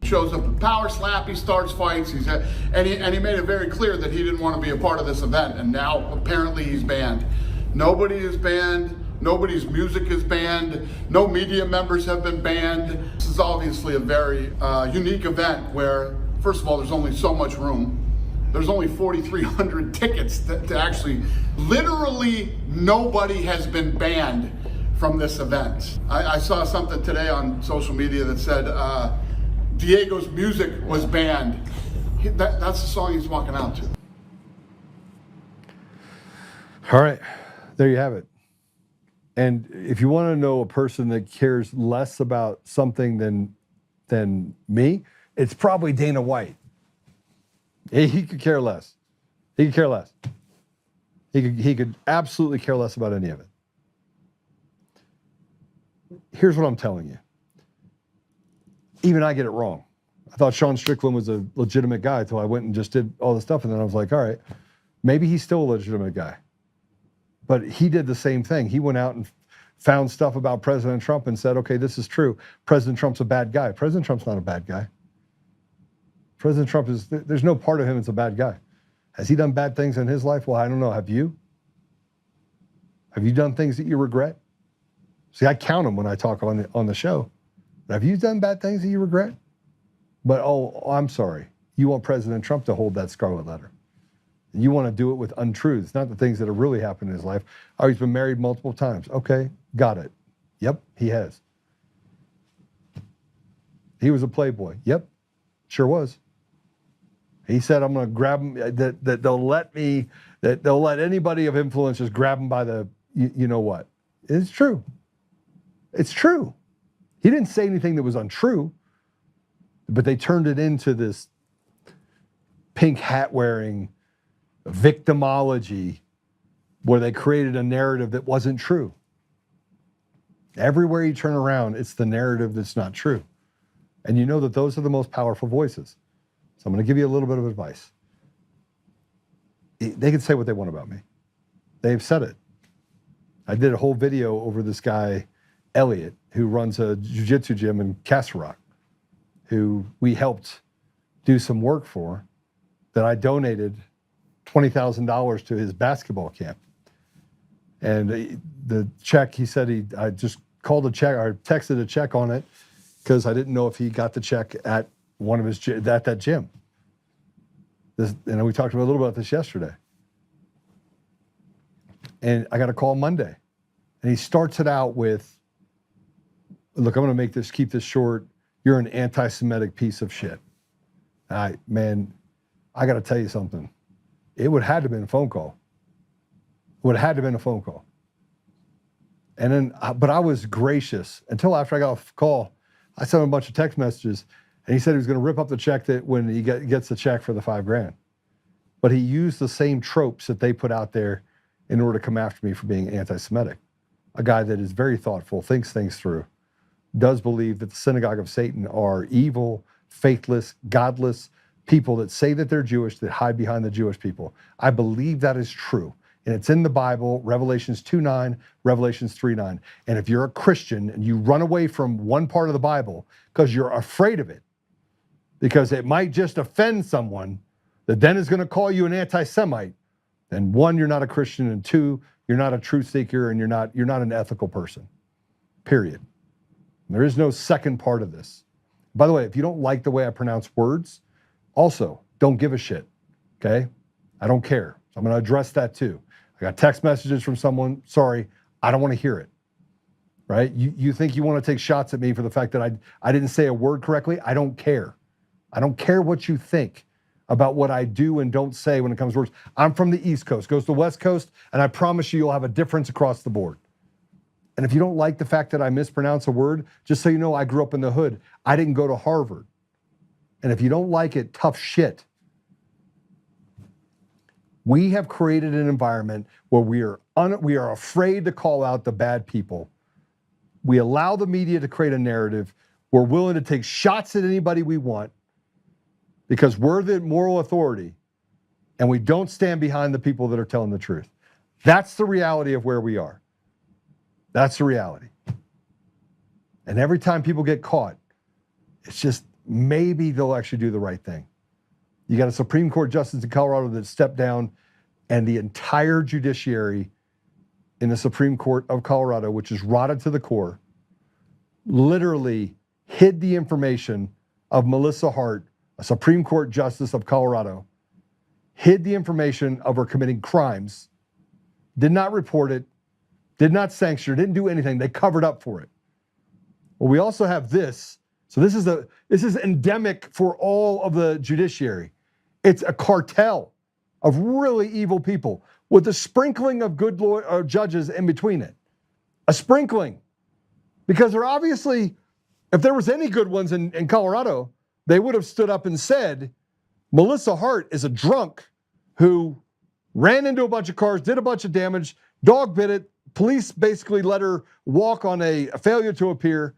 O: He shows up in power slap, he starts fights, and he made it very clear that he didn't want to be a part of this event, and now apparently he's banned. Nobody is banned, nobody's music is banned, no media members have been banned. This is obviously a very unique event where, first of all, there's only so much room. There's only 4,300 tickets to actually, literally nobody has been banned from this event. I saw something today on social media that said Diego's music was banned. That's the song he's walking out to.
A: All right, there you have it. And if you want to know a person that cares less about something than me, it's probably Dana White. He could care less. He could care less. He could absolutely care less about any of it. Here's what I'm telling you. Even I get it wrong. I thought Sean Strickland was a legitimate guy until I went and just did all this stuff, and then I was like, all right, maybe he's still a legitimate guy. But he did the same thing. He went out and found stuff about President Trump and said, okay, this is true. President Trump's a bad guy. President Trump's not a bad guy. President Trump there's no part of him that's a bad guy. Has he done bad things in his life? Well, I don't know. Have you? Have you done things that you regret? See, I count them when I talk on the show. Have you done bad things that you regret? But, oh, I'm sorry. You want President Trump to hold that scarlet letter. You want to do it with untruths, not the things that have really happened in his life. Oh, he's been married multiple times. Okay, got it. Yep, he has. He was a playboy. Yep, sure was. He said, I'm going to grab him, that they'll let anybody of influence just grab him by the, you know what. It's true. It's true. He didn't say anything that was untrue, but they turned it into this pink hat wearing victimology where they created a narrative that wasn't true. Everywhere you turn around, it's the narrative that's not true. And you know that those are the most powerful voices. So I'm going to give you a little bit of advice. They can say what they want about me. They've said it. I did a whole video over this guy, Elliot, who runs a jiu-jitsu gym in Castle Rock, who we helped do some work for, that I donated $20,000 to his basketball camp. And the check, he said I just called a check or texted a check on it because I didn't know if he got the check at one of his at that gym. And we talked a little about this yesterday. And I got a call Monday, and he starts it out with, "Look, I'm going to keep this short. You're an anti-Semitic piece of shit." Man, I got to tell you something. It would have had to have been a phone call. It would have had to have been a phone call. And then, but I was gracious until after I got off the call. I sent him a bunch of text messages, and he said he was going to rip up the check that when he gets the check for the $5,000. But he used the same tropes that they put out there in order to come after me for being anti-Semitic. A guy that is very thoughtful, thinks things through, does believe that the synagogue of Satan are evil, faithless, godless people that say that they're Jewish, that hide behind the Jewish people. I believe that is true. And it's in the Bible, Revelations 2:9, Revelations 3:9. And if you're a Christian and you run away from one part of the Bible because you're afraid of it, because it might just offend someone that then is going to call you an anti-Semite, then one, you're not a Christian, and two, you're not a truth seeker, and you're not an ethical person. Period. There is no second part of this. By the way, if you don't like the way I pronounce words, also don't give a shit. Okay? I don't care. So I'm going to address that too. I got text messages from someone. Sorry, I don't want to hear it. Right? You think you want to take shots at me for the fact that I didn't say a word correctly? I don't care. I don't care what you think about what I do and don't say when it comes to words. I'm from the East Coast, goes to the West Coast, and I promise you'll have a difference across the board. And if you don't like the fact that I mispronounce a word, just so you know, I grew up in the hood. I didn't go to Harvard. And if you don't like it, tough shit. We have created an environment where we are afraid to call out the bad people. We allow the media to create a narrative. We're willing to take shots at anybody we want because we're the moral authority, and we don't stand behind the people that are telling the truth. That's the reality of where we are. That's the reality. And every time people get caught, it's just maybe they'll actually do the right thing. You got a Supreme Court justice in Colorado that stepped down, and the entire judiciary in the Supreme Court of Colorado, which is rotted to the core, literally hid the information of Melissa Hart, a Supreme Court justice of Colorado, hid the information of her committing crimes, did not report it, Did not sanction, didn't do anything. They covered up for it. Well, we also have this. So this is endemic for all of the judiciary. It's a cartel of really evil people with a sprinkling of good judges in between it. A sprinkling. Because they're obviously, if there was any good ones in Colorado, they would have stood up and said, Melissa Hart is a drunk who ran into a bunch of cars, did a bunch of damage, dog bit it, police basically let her walk on a failure to appear.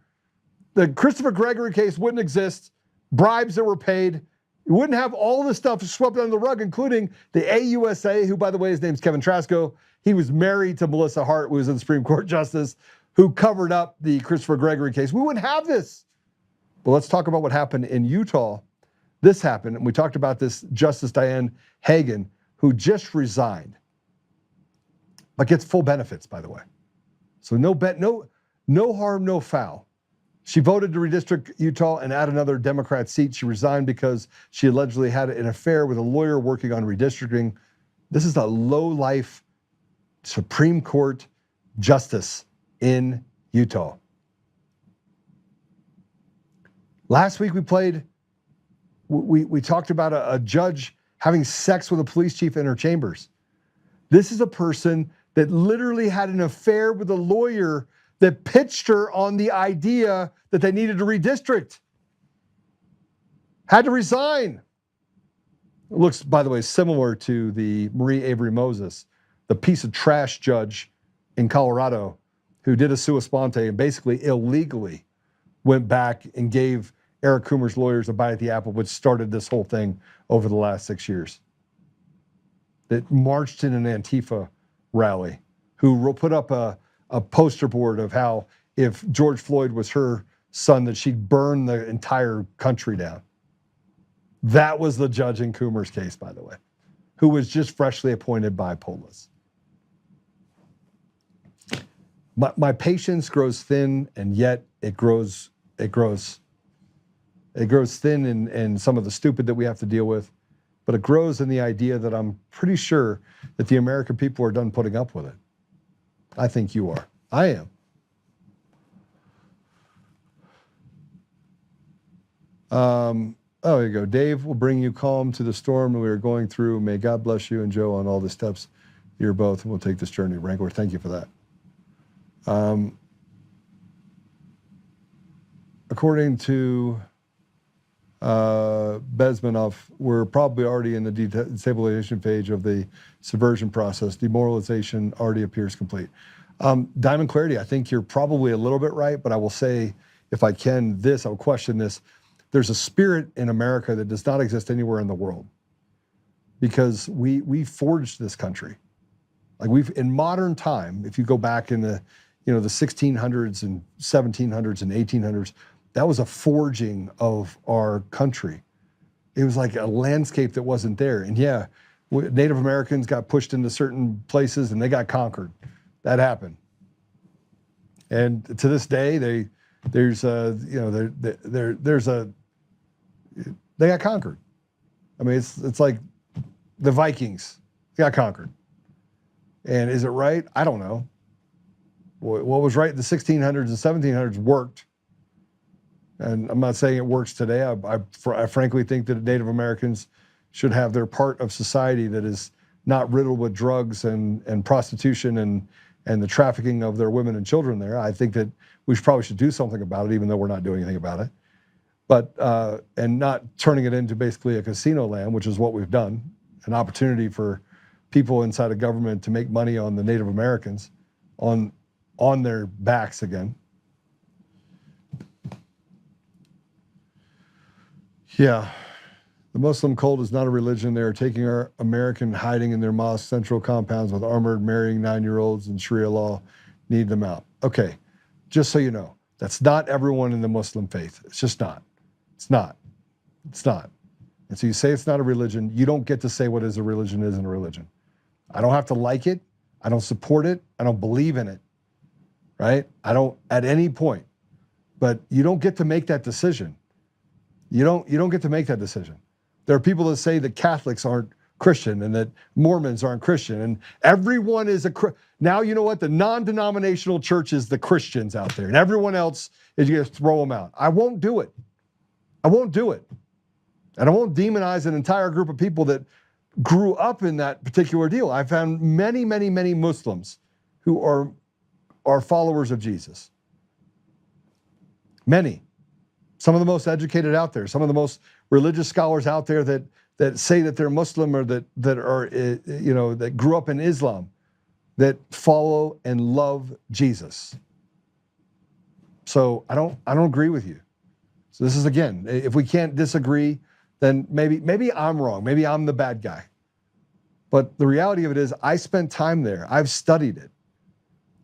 A: The Christopher Gregory case wouldn't exist, bribes that were paid. You wouldn't have all this stuff swept under the rug, including the AUSA, who, by the way, his name's Kevin Trasco. He was married to Melissa Hart, who was a Supreme Court justice, who covered up the Christopher Gregory case. We wouldn't have this. But let's talk about what happened in Utah. This happened, and we talked about this Justice Diane Hagan, who just resigned, but gets full benefits, by the way. So no harm, no foul. She voted to redistrict Utah and add another Democrat seat. She resigned because she allegedly had an affair with a lawyer working on redistricting. This is a low-life Supreme Court justice in Utah. Last week we talked about a judge having sex with a police chief in her chambers. This is a person that literally had an affair with a lawyer that pitched her on the idea that they needed to redistrict. Had to resign. It looks, by the way, similar to the Marie Avery Moses, the piece of trash judge in Colorado who did a sua sponte and basically illegally went back and gave Eric Coomer's lawyers a bite at the apple, which started this whole thing over the last 6 years. That marched in an Antifa rally, who put up a poster board of how if George Floyd was her son, that she'd burn the entire country down. That was the judge in Coomer's case, by the way, who was just freshly appointed by Polis. My patience grows thin, and yet it grows thin in some of the stupid that we have to deal with, but it grows in the idea that I'm pretty sure that the American people are done putting up with it. I think you are. I am. Oh, here you go. Dave will bring you calm to the storm we are going through. May God bless you and Joe on all the steps you're both, and we'll take this journey. Wrangler, thank you for that. According to Bezmenov, we're probably already in the destabilization phase of the subversion process. Demoralization already appears complete. Diamond Clarity, I think you're probably a little bit right, but I will say, if I can, I'll question this. There's a spirit in America that does not exist anywhere in the world, because we forged this country. Like in modern time, if you go back in the 1600s and 1700s and 1800s, that was a forging of our country. It was like a landscape that wasn't there. And yeah, Native Americans got pushed into certain places and they got conquered. That happened. And to this day, they got conquered. I mean, it's like the Vikings got conquered. And is it right? I don't know. What was right in the 1600s and 1700s worked. And I'm not saying it works today. I frankly think that Native Americans should have their part of society that is not riddled with drugs and prostitution and the trafficking of their women and children there. I think that we probably should do something about it, even though we're not doing anything about it. But, and not turning it into basically a casino land, which is what we've done, an opportunity for people inside of government to make money on the Native Americans, on their backs again. Yeah, the Muslim cult is not a religion. They are taking our American, hiding in their mosque central compounds with armored, marrying 9-year-olds and Sharia law. Need them out. Okay, just so you know, that's not everyone in the Muslim faith. It's just not. It's not. It's not. And so you say it's not a religion. You don't get to say what is a religion isn't a religion. I don't have to like it. I don't support it. I don't believe in it. Right? I don't at any point. But you don't get to make that decision. You don't get to make that decision. There are people that say that Catholics aren't Christian and that Mormons aren't Christian and everyone is now you know what? The non-denominational church is the Christians out there and everyone else is you just throw them out. I won't do it. I won't do it. And I won't demonize an entire group of people that grew up in that particular deal. I found many, many, many Muslims who are followers of Jesus. Many. Some of the most educated out there, some of the most religious scholars out there that say that they're Muslim or that are that grew up in Islam, that follow and love Jesus. So I don't agree with you. So this is, again, if we can't disagree, then maybe I'm wrong. Maybe I'm the bad guy. But the reality of it is I spent time there. I've studied it.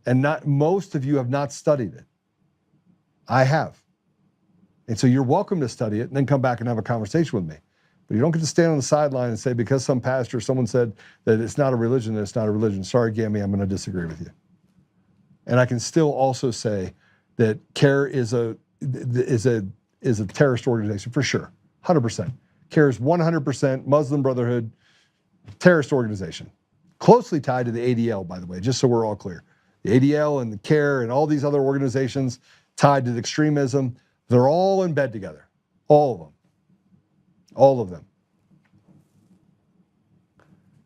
A: And not most of you have not studied it. I have. And so you're welcome to study it and then come back and have a conversation with me. But you don't get to stand on the sideline and say, because some pastor, someone said that it's not a religion, that it's not a religion. Sorry, Gammy, I'm going to disagree with you. And I can still also say that CARE is a terrorist organization for sure, 100%. CARE is 100% Muslim Brotherhood terrorist organization, closely tied to the ADL, by the way, just so we're all clear. The ADL and the CARE and all these other organizations tied to the extremism, they're all in bed together, all of them, all of them.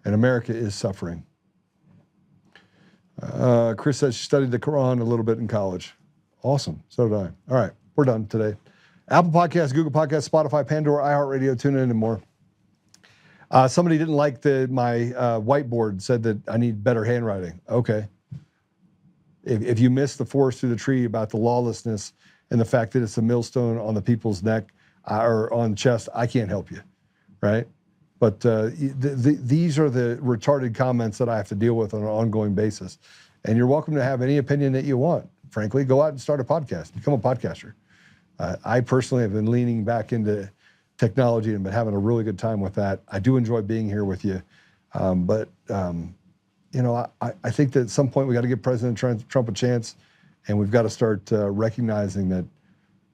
A: And America is suffering. Chris says she studied the Quran a little bit in college. Awesome, so did I. All right, we're done today. Apple Podcasts, Google Podcasts, Spotify, Pandora, iHeartRadio, TuneIn, and more. Somebody didn't like my whiteboard, said that I need better handwriting. Okay. If you missed the forest through the tree about the lawlessness and the fact that it's a millstone on the people's neck or on chest, I can't help you, right? But these are the retarded comments that I have to deal with on an ongoing basis. And you're welcome to have any opinion that you want. Frankly, go out and start a podcast. Become a podcaster. I personally have been leaning back into technology and been having a really good time with that. I do enjoy being here with you. But I think that at some point we got to give President Trump a chance, and we've got to start recognizing that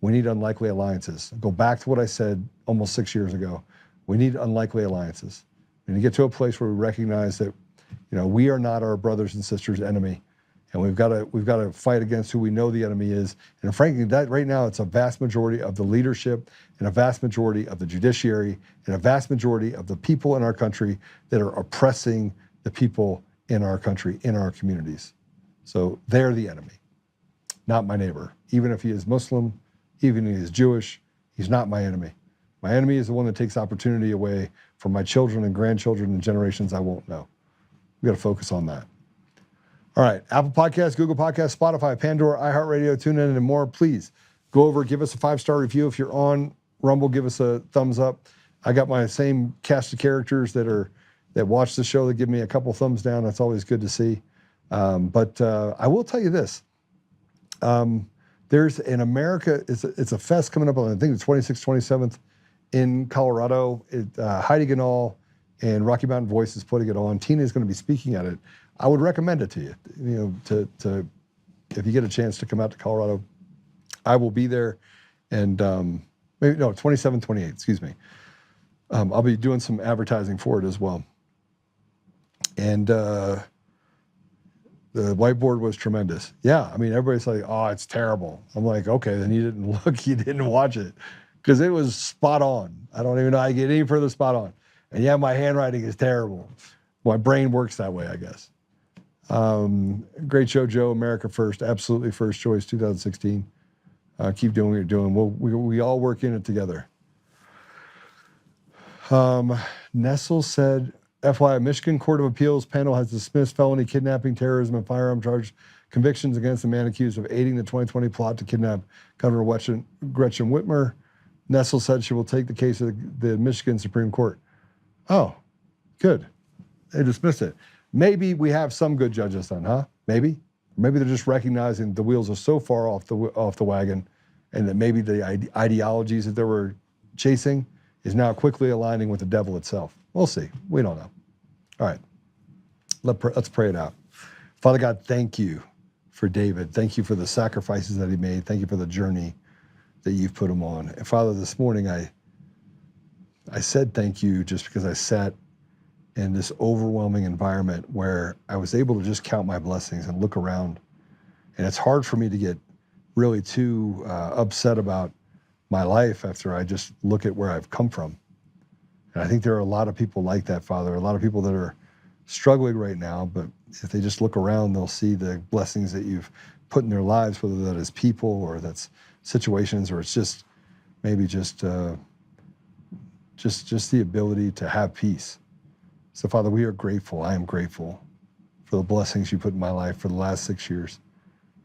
A: we need unlikely alliances. Go back to what I said almost 6 years ago. We need unlikely alliances. We need to get to a place where we recognize that, we are not our brothers and sisters' enemy, and we've got to fight against who we know the enemy is. And frankly, that right now it's a vast majority of the leadership and a vast majority of the judiciary and a vast majority of the people in our country that are oppressing the people in our country, in our communities. So they're the enemy, not my neighbor. Even if he is Muslim, even if he is Jewish, he's not my enemy. My enemy is the one that takes opportunity away from my children and grandchildren and generations I won't know. We've got to focus on that. All right, Apple Podcasts, Google Podcasts, Spotify, Pandora, iHeartRadio, TuneIn, and more. Please go over, give us a 5-star review. If you're on Rumble, give us a thumbs up. I got my same cast of characters that watch the show that give me a couple thumbs down. That's always good to see. But I will tell you this. There's in America, it's a fest coming up on, I think, the 26th, 27th in Colorado. Heidi Ganahl and Rocky Mountain Voice is putting it on. Tina is going to be speaking at it. I would recommend it to you. To if you get a chance to come out to Colorado, I will be there. And 27, 28, excuse me. I'll be doing some advertising for it as well. And the whiteboard was tremendous. Yeah, I mean, everybody's like, oh, it's terrible. I'm like, okay, then you didn't look, you didn't watch it. Because it was spot on. I don't even know how I get any further spot on. And yeah, my handwriting is terrible. My brain works that way, I guess. Great show, Joe. America First. Absolutely first choice, 2016. Keep doing what you're doing. We all work in it together. Nessel said, FYI, Michigan Court of Appeals panel has dismissed felony kidnapping, terrorism, and firearm charge convictions against the man accused of aiding the 2020 plot to kidnap Governor Gretchen Whitmer. Nessel said she will take the case of the Michigan Supreme Court. Oh, good. They dismissed it. Maybe we have some good judges then, huh? Maybe they're just recognizing the wheels are so far off the wagon, and that maybe the ideologies that they were chasing is now quickly aligning with the devil itself. We'll see. We don't know. All right. Let's pray it out. Father God, thank you for David. Thank you for the sacrifices that he made. Thank you for the journey that you've put him on. And Father, this morning I said thank you just because I sat in this overwhelming environment where I was able to just count my blessings and look around. And it's hard for me to get really too upset about my life after I just look at where I've come from. And I think there are a lot of people like that, Father, a lot of people that are struggling right now, but if they just look around, they'll see the blessings that you've put in their lives, whether that is people or that's situations, or it's just maybe just the ability to have peace. So, Father, we are grateful. I am grateful for the blessings you put in my life for the last 6 years.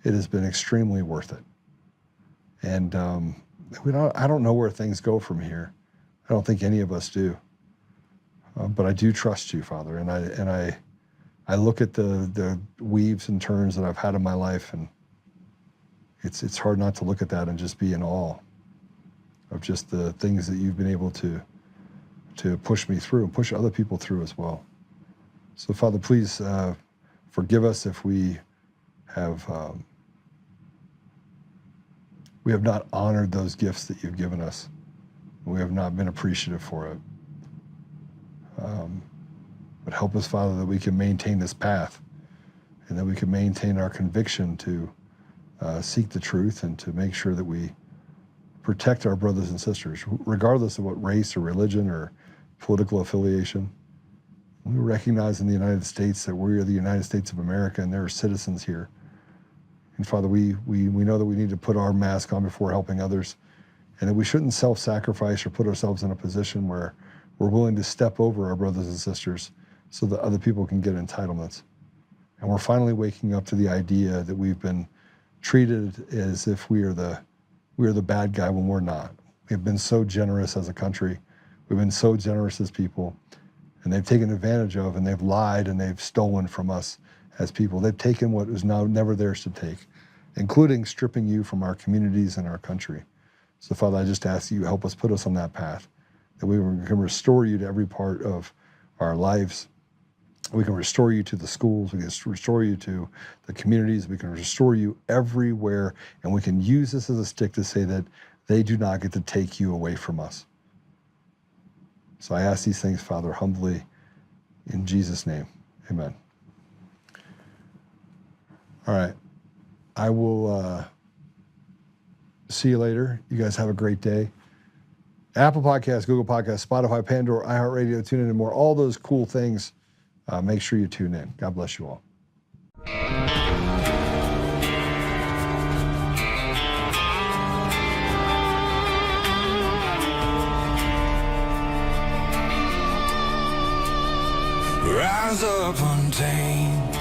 A: It has been extremely worth it. And I don't know where things go from here. I don't think any of us do. But I do trust you, Father. And I look at the weaves and turns that I've had in my life, and it's hard not to look at that and just be in awe of just the things that you've been able to push me through and push other people through as well. So, Father, please forgive us if we have not honored those gifts that you've given us. We have not been appreciative for it. But help us, Father, that we can maintain this path and that we can maintain our conviction to seek the truth and to make sure that we protect our brothers and sisters, regardless of what race or religion or political affiliation. We recognize in the United States that we are the United States of America and there are citizens here. And Father, we know that we need to put our mask on before helping others, and that we shouldn't self-sacrifice or put ourselves in a position where we're willing to step over our brothers and sisters so that other people can get entitlements. And we're finally waking up to the idea that we've been treated as if we are the bad guy when we're not. We've been so generous as a country. We've been so generous as people, and they've taken advantage of, and they've lied, and they've stolen from us as people. They've taken what was now never theirs to take, including stripping you from our communities and our country. So, Father, I just ask you, help us, put us on that path, that we can restore you to every part of our lives. We can restore you to the schools. We can restore you to the communities. We can restore you everywhere. And we can use this as a stick to say that they do not get to take you away from us. So I ask these things, Father, humbly, in Jesus' name. Amen. All right. I will see you later. You guys have a great day. Apple Podcasts, Google Podcasts, Spotify, Pandora, iHeartRadio, TuneIn, and more. All those cool things. Make sure you tune in. God bless you all.
P: Rise up untamed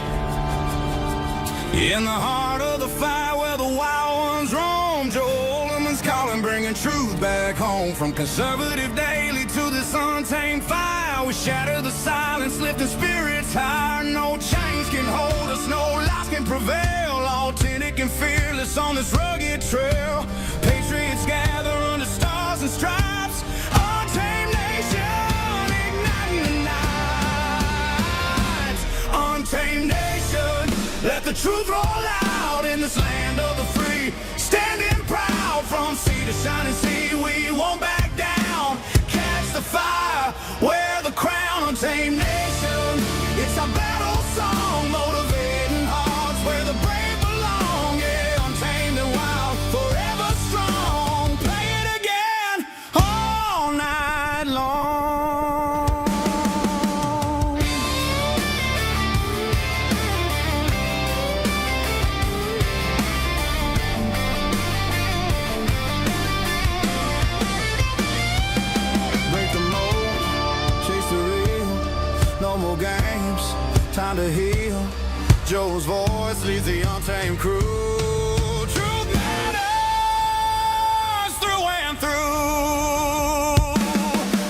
P: in the heart of the fire where the wild ones roam. Joe Oltmann's calling, bringing truth back home. From conservative daily to this untamed fire, we shatter the silence, lifting spirits higher. No chains can hold us, no lies can prevail. Authentic and fearless on this rugged trail. Patriots gather under stars and stripes. Untamed nation, igniting the night. Untamed nation, let the truth roll out in this land of the free. Standing proud from sea to shining sea, we won't back down. Catch the fire, wear the crown. Untamed nation, it's our battle song, motivating hearts where the brave belong. Yeah, untamed and wild, forever strong. Play it again all night long. Break the mold, chase the real, no more games, time to heal. Joe's voice leads the untamed crew. Truth matters through and through.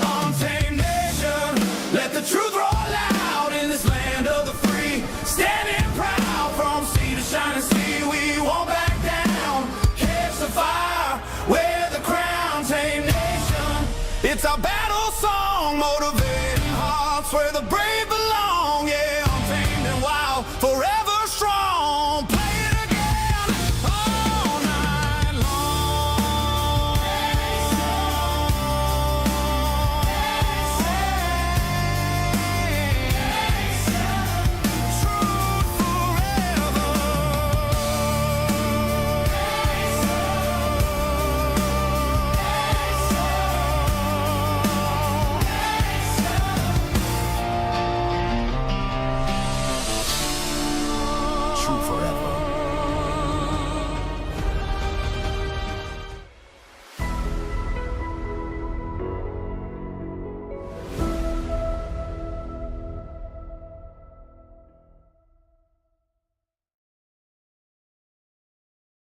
P: Untamed nation, let the truth roll out in this land of the free. Standing proud from sea to shining sea, we won't back down. Catch the fire, wear the crown. Untamed nation, it's our battle song, motivating hearts where the brave belong. Yeah, untamed and wild, forever